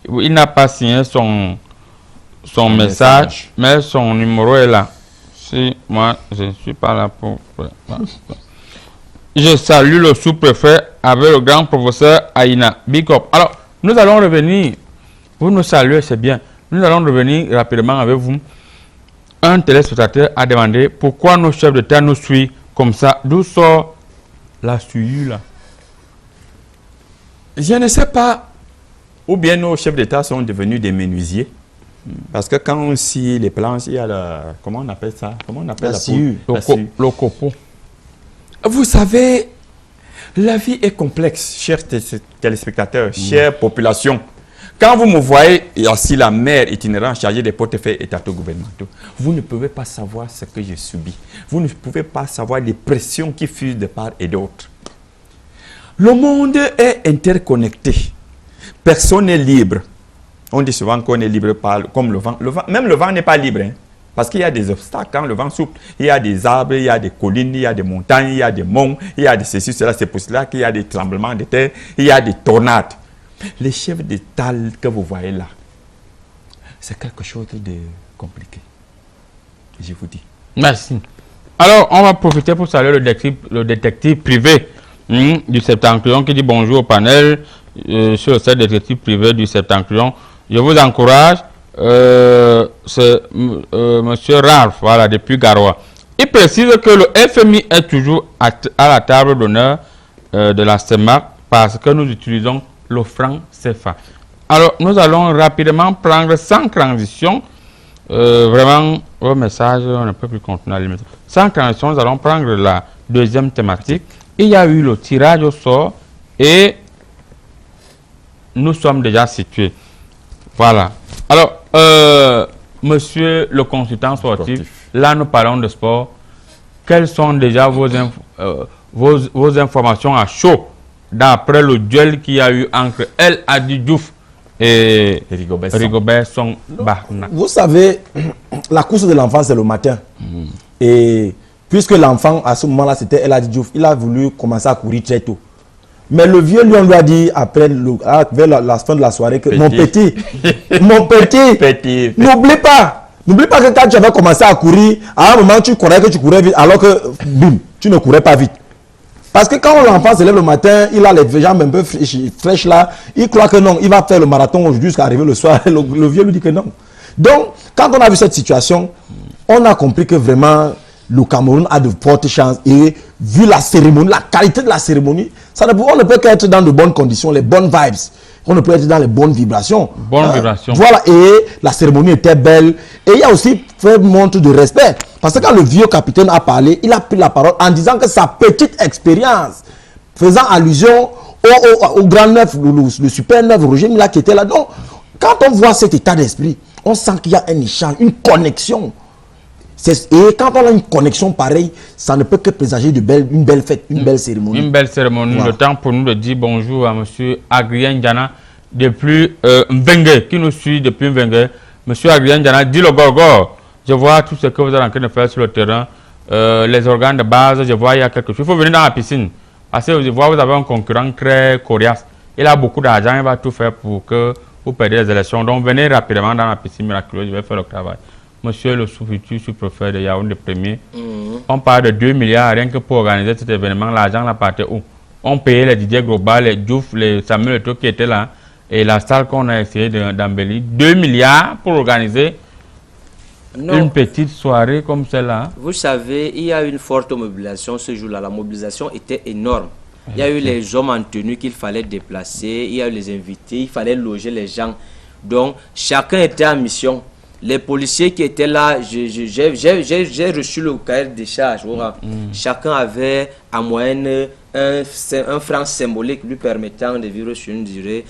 Il n'a pas signé son message, mais son numéro est là. Si moi, je ne suis pas là pour... Je salue le sous-préfet avec le grand professeur Aïna. Big up. Alors, nous allons revenir. Vous nous saluez, c'est bien. Nous allons revenir rapidement avec vous. Un téléspectateur a demandé pourquoi nos chefs d'État nous suivent comme ça. D'où sort la suivi là? Je ne sais pas. Ou bien nos chefs d'État sont devenus des menuisiers. Parce que quand on scie les planches, il y a la... Comment on appelle ça? Comment on appelle la sciure. Le copeau. Vous savez, la vie est complexe, chers téléspectateurs, chère population. Quand vous me voyez assis la mère itinérant chargée des portefeuilles étataux gouvernementaux, vous ne pouvez pas savoir ce que j'ai subi. Vous ne pouvez pas savoir les pressions qui fusent de part et d'autre. Le monde est interconnecté. Personne n'est libre. On dit souvent qu'on est libre comme le vent. Même le vent n'est pas libre. Hein, parce qu'il y a des obstacles quand le vent souffle. Il y a des arbres, il y a des collines, il y a des montagnes, il y a des monts, il y a des ceci, cela. C'est pour cela qu'il y a des tremblements de terre, il y a des tornades. Les chefs d'État que vous voyez là, c'est quelque chose de compliqué. Je vous dis. Merci. Alors, on va profiter pour saluer le détective privé du Septentrion qui dit bonjour au panel sur le site détective privé du Septentrion. Je vous encourage, c'est monsieur Ralph, voilà, depuis Garoua. Il précise que le FMI est toujours à la table d'honneur de la CEMAC parce que nous utilisons le franc CFA. Alors, nous allons rapidement prendre sans transition, vraiment, au message, on ne peut plus continuer à limiter. Sans transition, nous allons prendre la deuxième thématique. Il y a eu le tirage au sort et nous sommes déjà situés. Voilà. Alors, monsieur le consultant sportif, là nous parlons de sport. Quelles sont déjà vos informations à chaud d'après le duel qu'il y a eu entre El Hadji Diouf et Rigobert Song Bahna? Vous savez, la course de l'enfant, c'est le matin. Et puisque l'enfant, à ce moment-là, c'était El Hadji Diouf, il a voulu commencer à courir très tôt. Mais le vieux lion lui a dit, vers la fin de la soirée, que mon petit, n'oublie pas que quand tu avais commencé à courir, à un moment, tu courais vite, alors que, boum, tu ne courais pas vite. Parce que quand l'enfant se lève le matin, il a les jambes un peu fraîches là, il croit que non, il va faire le marathon aujourd'hui jusqu'à arriver le soir. Le vieux lui dit que non. Donc, quand on a vu cette situation, on a compris que vraiment, le Cameroun a de fortes chances. Et vu la cérémonie, la qualité de la cérémonie, on ne peut qu'être dans de bonnes conditions, les bonnes vibes. On ne peut être dans les bonnes vibrations. Voilà, et la cérémonie était belle. Et il y a aussi fait montre de respect. Parce que quand le vieux capitaine a parlé, il a pris la parole en disant que sa petite expérience, faisant allusion au grand neuf, le super neuf Roger Mila qui était là. Donc, quand on voit cet état d'esprit, on sent qu'il y a un échange, une connexion. Et quand on a une connexion pareille, ça ne peut que présager une belle fête, une belle cérémonie. Une belle cérémonie. Voilà. Le temps pour nous de dire bonjour à M. Agrien Diana depuis Mbengue, qui nous suit depuis Mbengue. M. Agrien Diana, dit le Gorgor. Je vois tout ce que vous êtes en train de faire sur le terrain. Les organes de base, je vois il y a quelque chose. Il faut venir dans la piscine. Parce que je vois vous avez un concurrent très coriace. Il a beaucoup d'argent, il va tout faire pour que vous perdiez les élections. Donc venez rapidement dans la piscine miraculeuse, je vais faire le travail. Monsieur le sous-futur sous-préfet de Yaoundé premier, on parle de 2 milliards rien que pour organiser cet événement. L'argent la partait où? On payait les Didier Global, les Diouf, les Samuel Eto'o qui étaient là et la salle qu'on a essayé d'embellir. 2 milliards pour organiser une petite soirée comme celle-là. Vous savez, il y a une forte mobilisation ce jour-là. La mobilisation était énorme. Il y a eu les hommes en tenue qu'il fallait déplacer, il y a eu les invités, il fallait loger les gens. Donc, chacun était en mission. Les policiers qui étaient là, j'ai reçu le cahier des charges. Chacun avait en moyenne un franc symbolique lui permettant de vivre sur une durée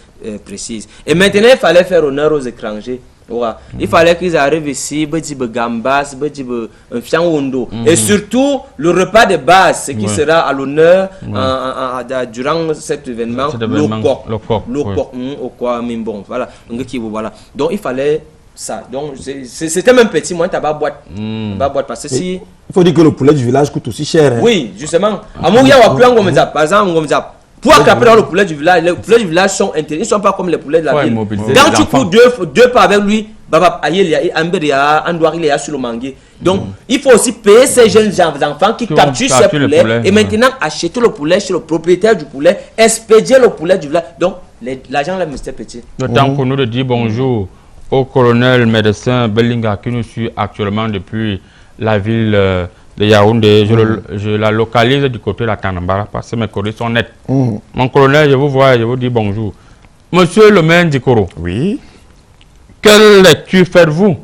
précise. Et maintenant, il fallait faire honneur aux étrangers. Il fallait qu'ils arrivent ici, gambas, et surtout le repas de base, ce qui sera à l'honneur durant cet événement, le coq. Voilà. Donc il fallait ça. Donc c'était même petit, moi t'as pas boîte. Parce que si. Il faut dire que le poulet du village coûte aussi cher. Hein. Oui, justement. À mon gars, par exemple, pour attraper dans le poulet du village, les poulets du village sont intéressants, ils ne sont pas comme les poulets de la ville. Quand tu cours deux pas avec lui, il y a sur le mangué. Donc, il faut aussi payer ces jeunes enfants qui capturent ces poulets et maintenant acheter le poulet chez le propriétaire du poulet, expédier le poulet du village. Donc, l'argent là, c'était petit. Le temps pour nous de dire bonjour au colonel médecin Bellinga qui nous suit actuellement depuis la ville de Yaoundé. Je la localise du côté de la Tanambara parce que mes collègues sont nets. Mon colonel, je vous vois et je vous dis bonjour. Monsieur le maire Dikoro. Oui. Quelle lecture faites-vous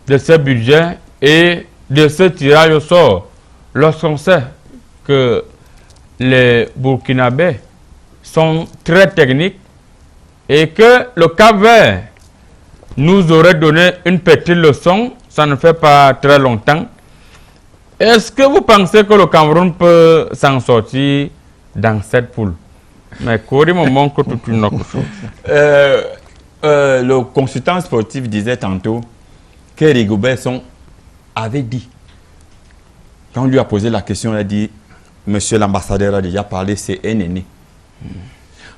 de ce budget et de ce tirage au sort lorsqu'on sait que les Burkinabés sont très techniques et que le Cap-Vert nous aurait donné une petite leçon, ça ne fait pas très longtemps. Est-ce que vous pensez que le Cameroun peut s'en sortir dans cette poule? Mais Kori me manque toute une autre chose. Le consultant sportif disait tantôt que Rigobert Song avait dit, quand on lui a posé la question, il a dit, monsieur l'ambassadeur a déjà parlé, c'est un aîné.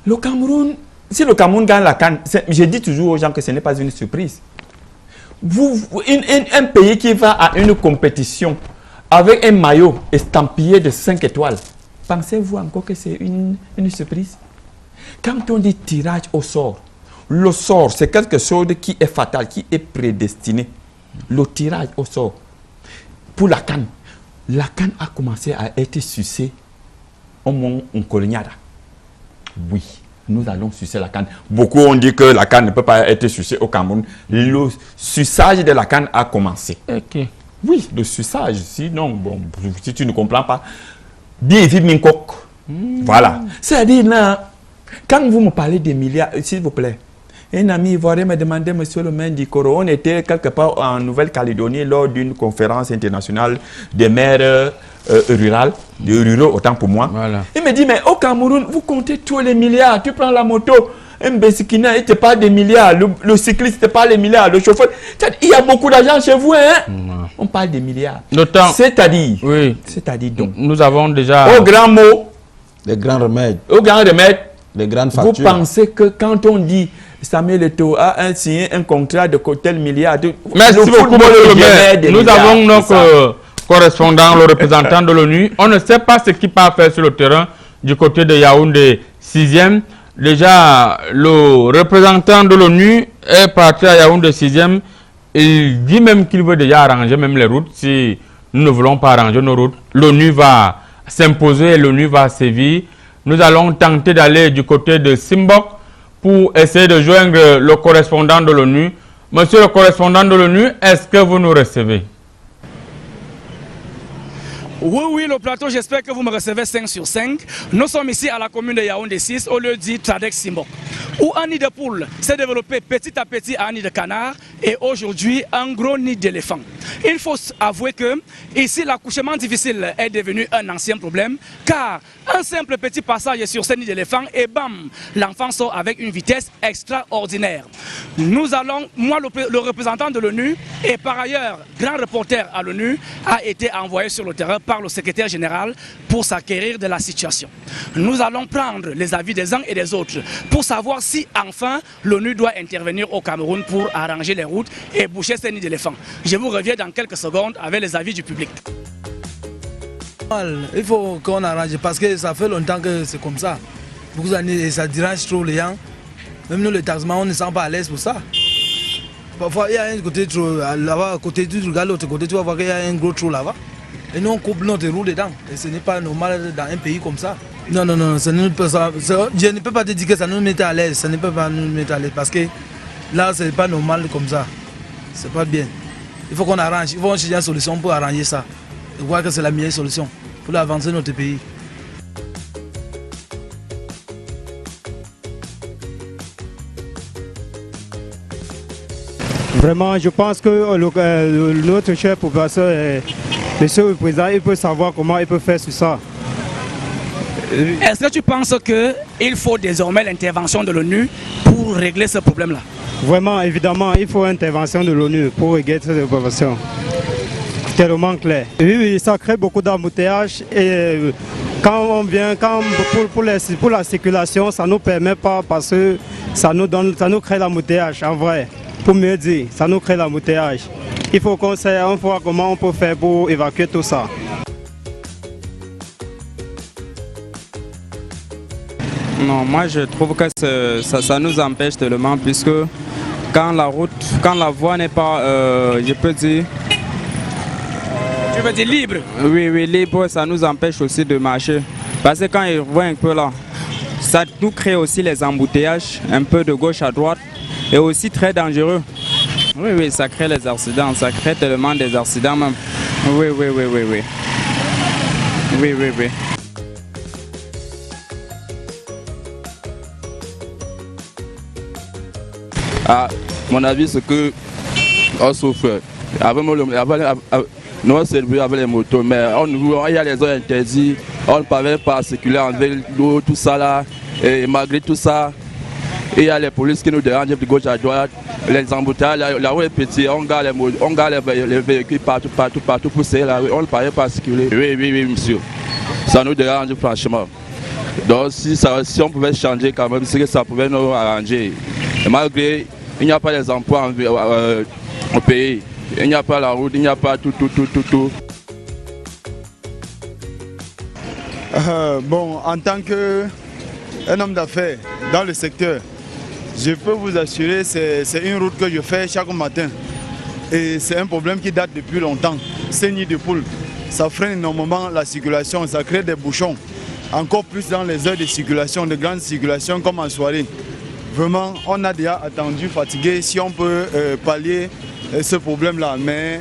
Le Cameroun, si le Cameroun gagne la CAN, je dis toujours aux gens que ce n'est pas une surprise. Un pays qui va à une compétition avec un maillot estampillé de 5 étoiles, pensez-vous encore que c'est une surprise? Quand on dit tirage au sort, le sort, c'est quelque chose qui est fatal, qui est prédestiné. Le tirage au sort. Pour la CAN a commencé à être sucée au Mont Nkolignada. Oui, nous allons sucer la CAN. Beaucoup ont dit que la CAN ne peut pas être sucée au Cameroun. Le suçage de la CAN a commencé. Ok. Oui, le suçage. Sinon, bon, si tu ne comprends pas, bien vite Minkok. Voilà. C'est-à-dire, là, quand vous me parlez des milliards, s'il vous plaît, un ami ivoirien m'a demandé, monsieur le maire d'Ikoro, on était quelque part en Nouvelle-Calédonie lors d'une conférence internationale des maires ruraux, autant pour moi. Voilà. Il me dit, mais au Cameroun, vous comptez tous les milliards, tu prends la moto, un Bessikina, il te parle des milliards, le cycliste te parle des milliards, le chauffeur, il y a beaucoup d'argent chez vous, hein? On parle des milliards. C'est-à-dire, oui. C'est-à-dire donc, nous avons déjà... au grand mot, Les grands remèdes, au grand remède, les grandes vous factures. pensez que quand on dit Samuel Eto'o a signé un contrat de tel milliard, Merci beaucoup, monsieur le maire. Nous avons notre correspondant, le représentant de l'ONU. On ne sait pas ce qu'il peut faire sur le terrain du côté de Yaoundé 6e. Déjà, le représentant de l'ONU est parti à Yaoundé 6e. Il dit même qu'il veut déjà arranger même les routes. Si nous ne voulons pas arranger nos routes, l'ONU va s'imposer et l'ONU va sévir. Nous allons tenter d'aller du côté de Simbok pour essayer de joindre le correspondant de l'ONU. Monsieur le correspondant de l'ONU, est-ce que vous nous recevez? Oui, le plateau, j'espère que vous me recevez 5 sur 5. Nous sommes ici à la commune de Yaoundé 6, au lieu dit Tradek Simbok, où un nid de poule s'est développé petit à petit à un nid de canard et aujourd'hui un gros nid d'éléphant. Il faut avouer que ici l'accouchement difficile est devenu un ancien problème car un simple petit passage sur ce nid d'éléphant et bam, l'enfant sort avec une vitesse extraordinaire. Nous allons, moi le représentant de l'ONU et par ailleurs grand reporter à l'ONU a été envoyé sur le terrain par le secrétaire général pour s'acquérir de la situation. Nous allons prendre les avis des uns et des autres pour savoir si enfin l'ONU doit intervenir au Cameroun pour arranger les routes et boucher ces nids d'éléphants. Je vous reviens dans quelques secondes avec les avis du public. Il faut qu'on arrange parce que ça fait longtemps que c'est comme ça. Beaucoup d'années et ça dérange trop les gens. Même nous les taxements on ne sent pas à l'aise pour ça. Parfois il y a un côté trop là-bas, côté tu regardes l'autre côté, tu vas voir qu'il y a un gros trou là-bas. Et nous on coupe notre roue dedans. Et ce n'est pas normal dans un pays comme ça. Non, ça ne peut pas, je ne peux pas te dire que ça nous met à l'aise. Ça ne peut pas nous mettre à l'aise parce que là ce n'est pas normal comme ça. C'est pas bien. Il faut qu'on arrange, il faut chercher une solution pour arranger ça. Je crois que c'est la meilleure solution pour avancer notre pays. Vraiment, je pense que notre cher professeur, monsieur le président, il peut savoir comment il peut faire sur ça. Est-ce que tu penses qu'il faut désormais l'intervention de l'ONU pour régler ce problème-là? Vraiment, évidemment, il faut l'intervention de l'ONU pour régler cette situation. Tellement clair. Oui, ça crée beaucoup d'embouteillages et quand on vient, pour la circulation, ça ne nous permet pas parce que ça nous crée l'embouteillage en vrai. Pour mieux dire, ça nous crée l'embouteillage. Il faut qu'on voit comment on peut faire pour évacuer tout ça. Non, moi je trouve que ça nous empêche tellement puisque quand la voie n'est pas, je peux dire... Tu veux dire libre? Oui, libre, ça nous empêche aussi de marcher. Parce que quand il voit un peu là, ça nous crée aussi les embouteillages, un peu de gauche à droite, et aussi très dangereux. Oui, ça crée les accidents, ça crée tellement des accidents même. Oui. Ah, mon avis, c'est que on souffre. Nous, on s'est avec les motos, mais il y a les zones interdites, on ne parvient pas à circuler en vélo, tout ça là. Et malgré tout ça, il y a les polices qui nous dérangent de gauche à droite, les embouteillages, la rue est petite, on garde les véhicules partout pour essayer la rue, on ne parvient pas à circuler. Oui, monsieur. Ça nous dérange franchement. Donc si on pouvait changer quand même, c'est que ça pouvait nous arranger. Et malgré, il n'y a pas les emplois au pays. Il n'y a pas la route, il n'y a pas tout. Bon, en tant qu'un homme d'affaires dans le secteur, je peux vous assurer que c'est une route que je fais chaque matin. Et c'est un problème qui date depuis longtemps. Ces nids de poules, ça freine énormément la circulation, ça crée des bouchons. Encore plus dans les heures de circulation, de grande circulation comme en soirée. Vraiment, on a déjà attendu, fatigué, si on peut pallier ce problème-là. Mais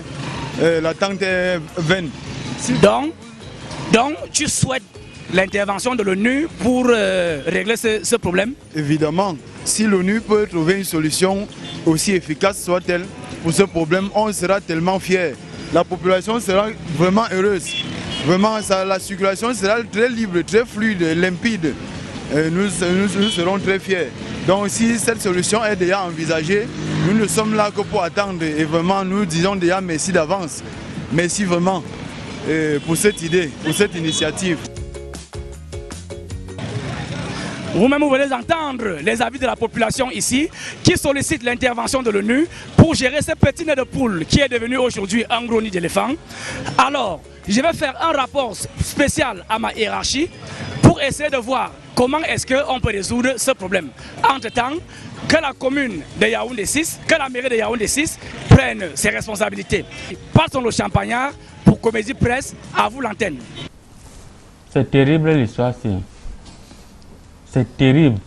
l'attente est vaine. Donc, tu souhaites l'intervention de l'ONU pour régler ce problème? Évidemment, si l'ONU peut trouver une solution aussi efficace soit-elle pour ce problème, on sera tellement fiers. La population sera vraiment heureuse. Vraiment, la circulation sera très libre, très fluide, limpide. Nous serons très fiers. Donc si cette solution est déjà envisagée, nous ne sommes là que pour attendre. Et vraiment, nous disons déjà merci d'avance. Merci vraiment pour cette idée, pour cette initiative. Vous-même, vous venez d'entendre les avis de la population ici qui sollicitent l'intervention de l'ONU pour gérer ce petit nid de poule qui est devenu aujourd'hui un gros nid d'éléphant. Alors, je vais faire un rapport spécial à ma hiérarchie pour essayer de voir comment est-ce qu'on peut résoudre ce problème. Entre-temps, que la commune de Yaoundé 6, que la mairie de Yaoundé 6 prenne ses responsabilités. Partons le Champagnard pour Comédie Presse, à vous l'antenne. C'est terrible l'histoire-ci. C'est terrible.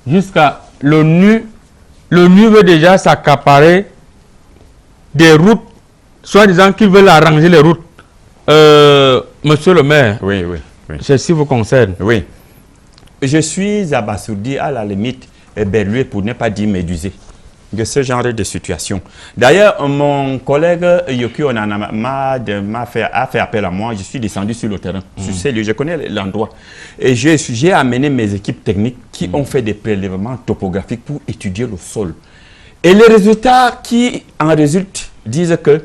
Jusqu'à l'ONU veut déjà s'accaparer des routes, soi-disant qu'ils veulent arranger les routes. Monsieur le maire, oui. ceci vous concerne. Oui. Je suis abasourdi, à la limite, éberlué, pour ne pas dire médusé, de ce genre de situation. D'ailleurs, mon collègue Yoki a fait appel à moi. Je suis descendu sur le terrain, sur ces lieux. Je connais l'endroit. Et j'ai amené mes équipes techniques qui ont fait des prélèvements topographiques pour étudier le sol. Et les résultats qui en résultent disent que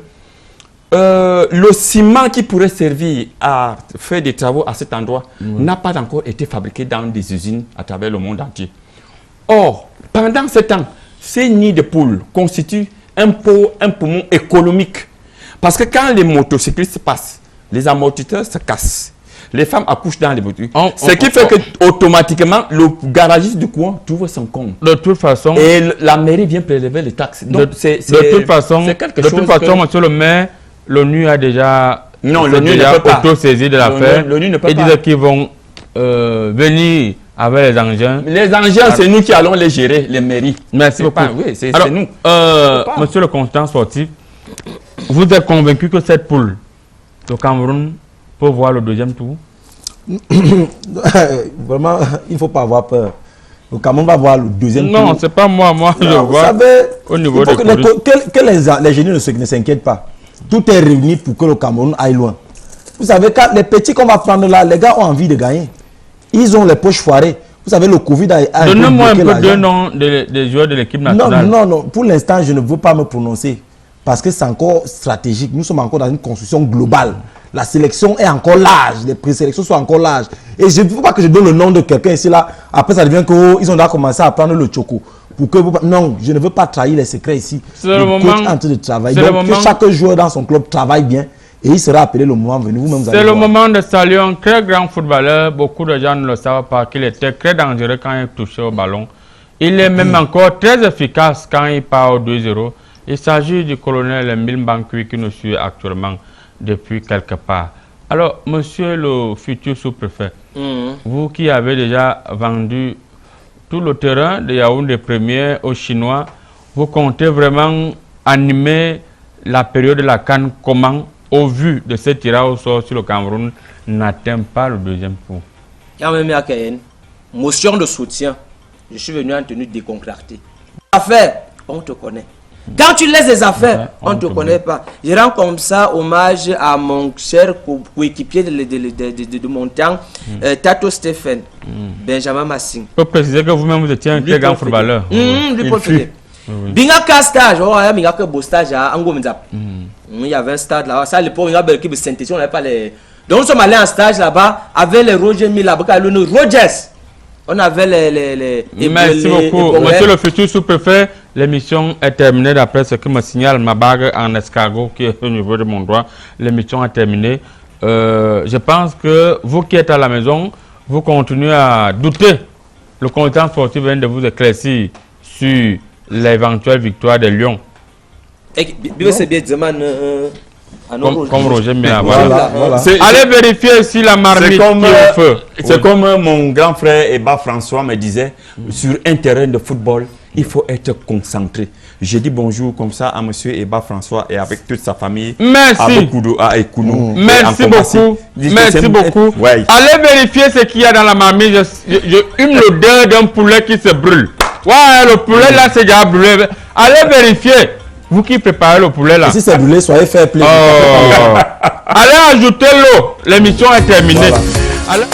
le ciment qui pourrait servir à faire des travaux à cet endroit n'a pas encore été fabriqué dans des usines à travers le monde entier. Or, pendant ce temps, ces nids de poules constituent un poumon économique. Parce que quand les motocyclistes passent, les amortisseurs se cassent. Les femmes accouchent dans les voitures. Ce qui fait que automatiquement, le garagiste du coin trouve son compte. De toute façon... Et la mairie vient prélever les taxes. Donc, de toute façon, monsieur le maire, l'ONU a déjà... Non, l'ONU ne peut pas auto-saisi de l'affaire. L'ONU ne peut pas. Ils disent qu'ils vont venir avec les engins. Les engins, c'est nous qui allons les gérer, les mairies. Merci beaucoup. Oui, c'est nous. Monsieur le consultant sportif, vous êtes convaincu que cette poule, le Cameroun, peut voir le deuxième tour? Vraiment, il ne faut pas avoir peur. Le Cameroun va voir le deuxième tour. Non, ce n'est pas moi je vois. Vous savez, au niveau il faut que les génies ne s'inquiètent pas. Tout est réuni pour que le Cameroun aille loin. Vous savez, quand les petits qu'on va prendre là, les gars ont envie de gagner. Ils ont les poches foirées. Vous savez, le Covid a donnez-moi un peu deux noms des joueurs de l'équipe nationale. Non. Pour l'instant, je ne veux pas me prononcer. Parce que c'est encore stratégique. Nous sommes encore dans une construction globale. La sélection est encore large. Les présélections sont encore larges. Et je ne veux pas que je donne le nom de quelqu'un ici là. Après, ça devient qu'ils ont déjà commencé à prendre le choco. Pour que non, je ne veux pas trahir les secrets ici. Le coach est en train de travailler. Donc, que chaque joueur dans son club travaille bien. Et il sera appelé le moment venu. C'est le moment de saluer un très grand footballeur. Beaucoup de gens ne le savent pas qu'il était très dangereux quand il touchait au ballon. Il est même encore très efficace quand il part au 2-0. Il s'agit du colonel Emile Mbankui qui nous suit actuellement depuis quelque part. Alors, monsieur le futur sous-préfet, vous qui avez déjà vendu tout le terrain de Yaoundé Premier aux Chinois, vous comptez vraiment animer la période de la CAN comment, au vu de ce tirage au sort sur le Cameroun, n'atteint pas le deuxième tour? Motion de soutien. Je suis venu en tenue décontractée. Affaire, on te connaît. Quand tu laisses des affaires, on ne te connaît pas. Je rends comme ça hommage à mon cher coéquipier de mon temps, Tato Stéphane, Benjamin Massing. Je peux préciser que vous-même vous étiez un très grand footballeur. Binga stage, il y a un beau stage à Angomzap. Il y avait un stade là-bas. Ça, à l'époque, il y avait l'équipe de synthèse, on n'avait pas les. Donc, nous sommes allés en stage là-bas avec les Roger Mila, Rogers. On avait les merci beaucoup, monsieur le futur sous-préfet. L'émission est terminée d'après ce que me signale ma bague en escargot qui est au niveau de mon doigt. L'émission est terminée. Je pense que vous qui êtes à la maison, vous continuez à douter. Le content sportif vient de vous éclaircir sur l'éventuelle victoire des Lions. C'est bien comme Roger Mila. Voilà. Allez vérifier si la marmite est au feu. C'est comme mon grand frère Eba François me disait, sur un terrain de football, il faut être concentré. J'ai dit bonjour comme ça à monsieur Eba François et avec toute sa famille. Merci. Merci beaucoup. Merci beaucoup. Ouais. Allez vérifier ce qu'il y a dans la marmite. Je hume l'odeur d'un poulet qui se brûle. Ouais, le poulet là c'est déjà brûlé. Allez vérifier. Vous qui préparez le poulet là. Et si c'est brûlé, soyez fair play. Allez ajouter l'eau. L'émission est terminée. Voilà.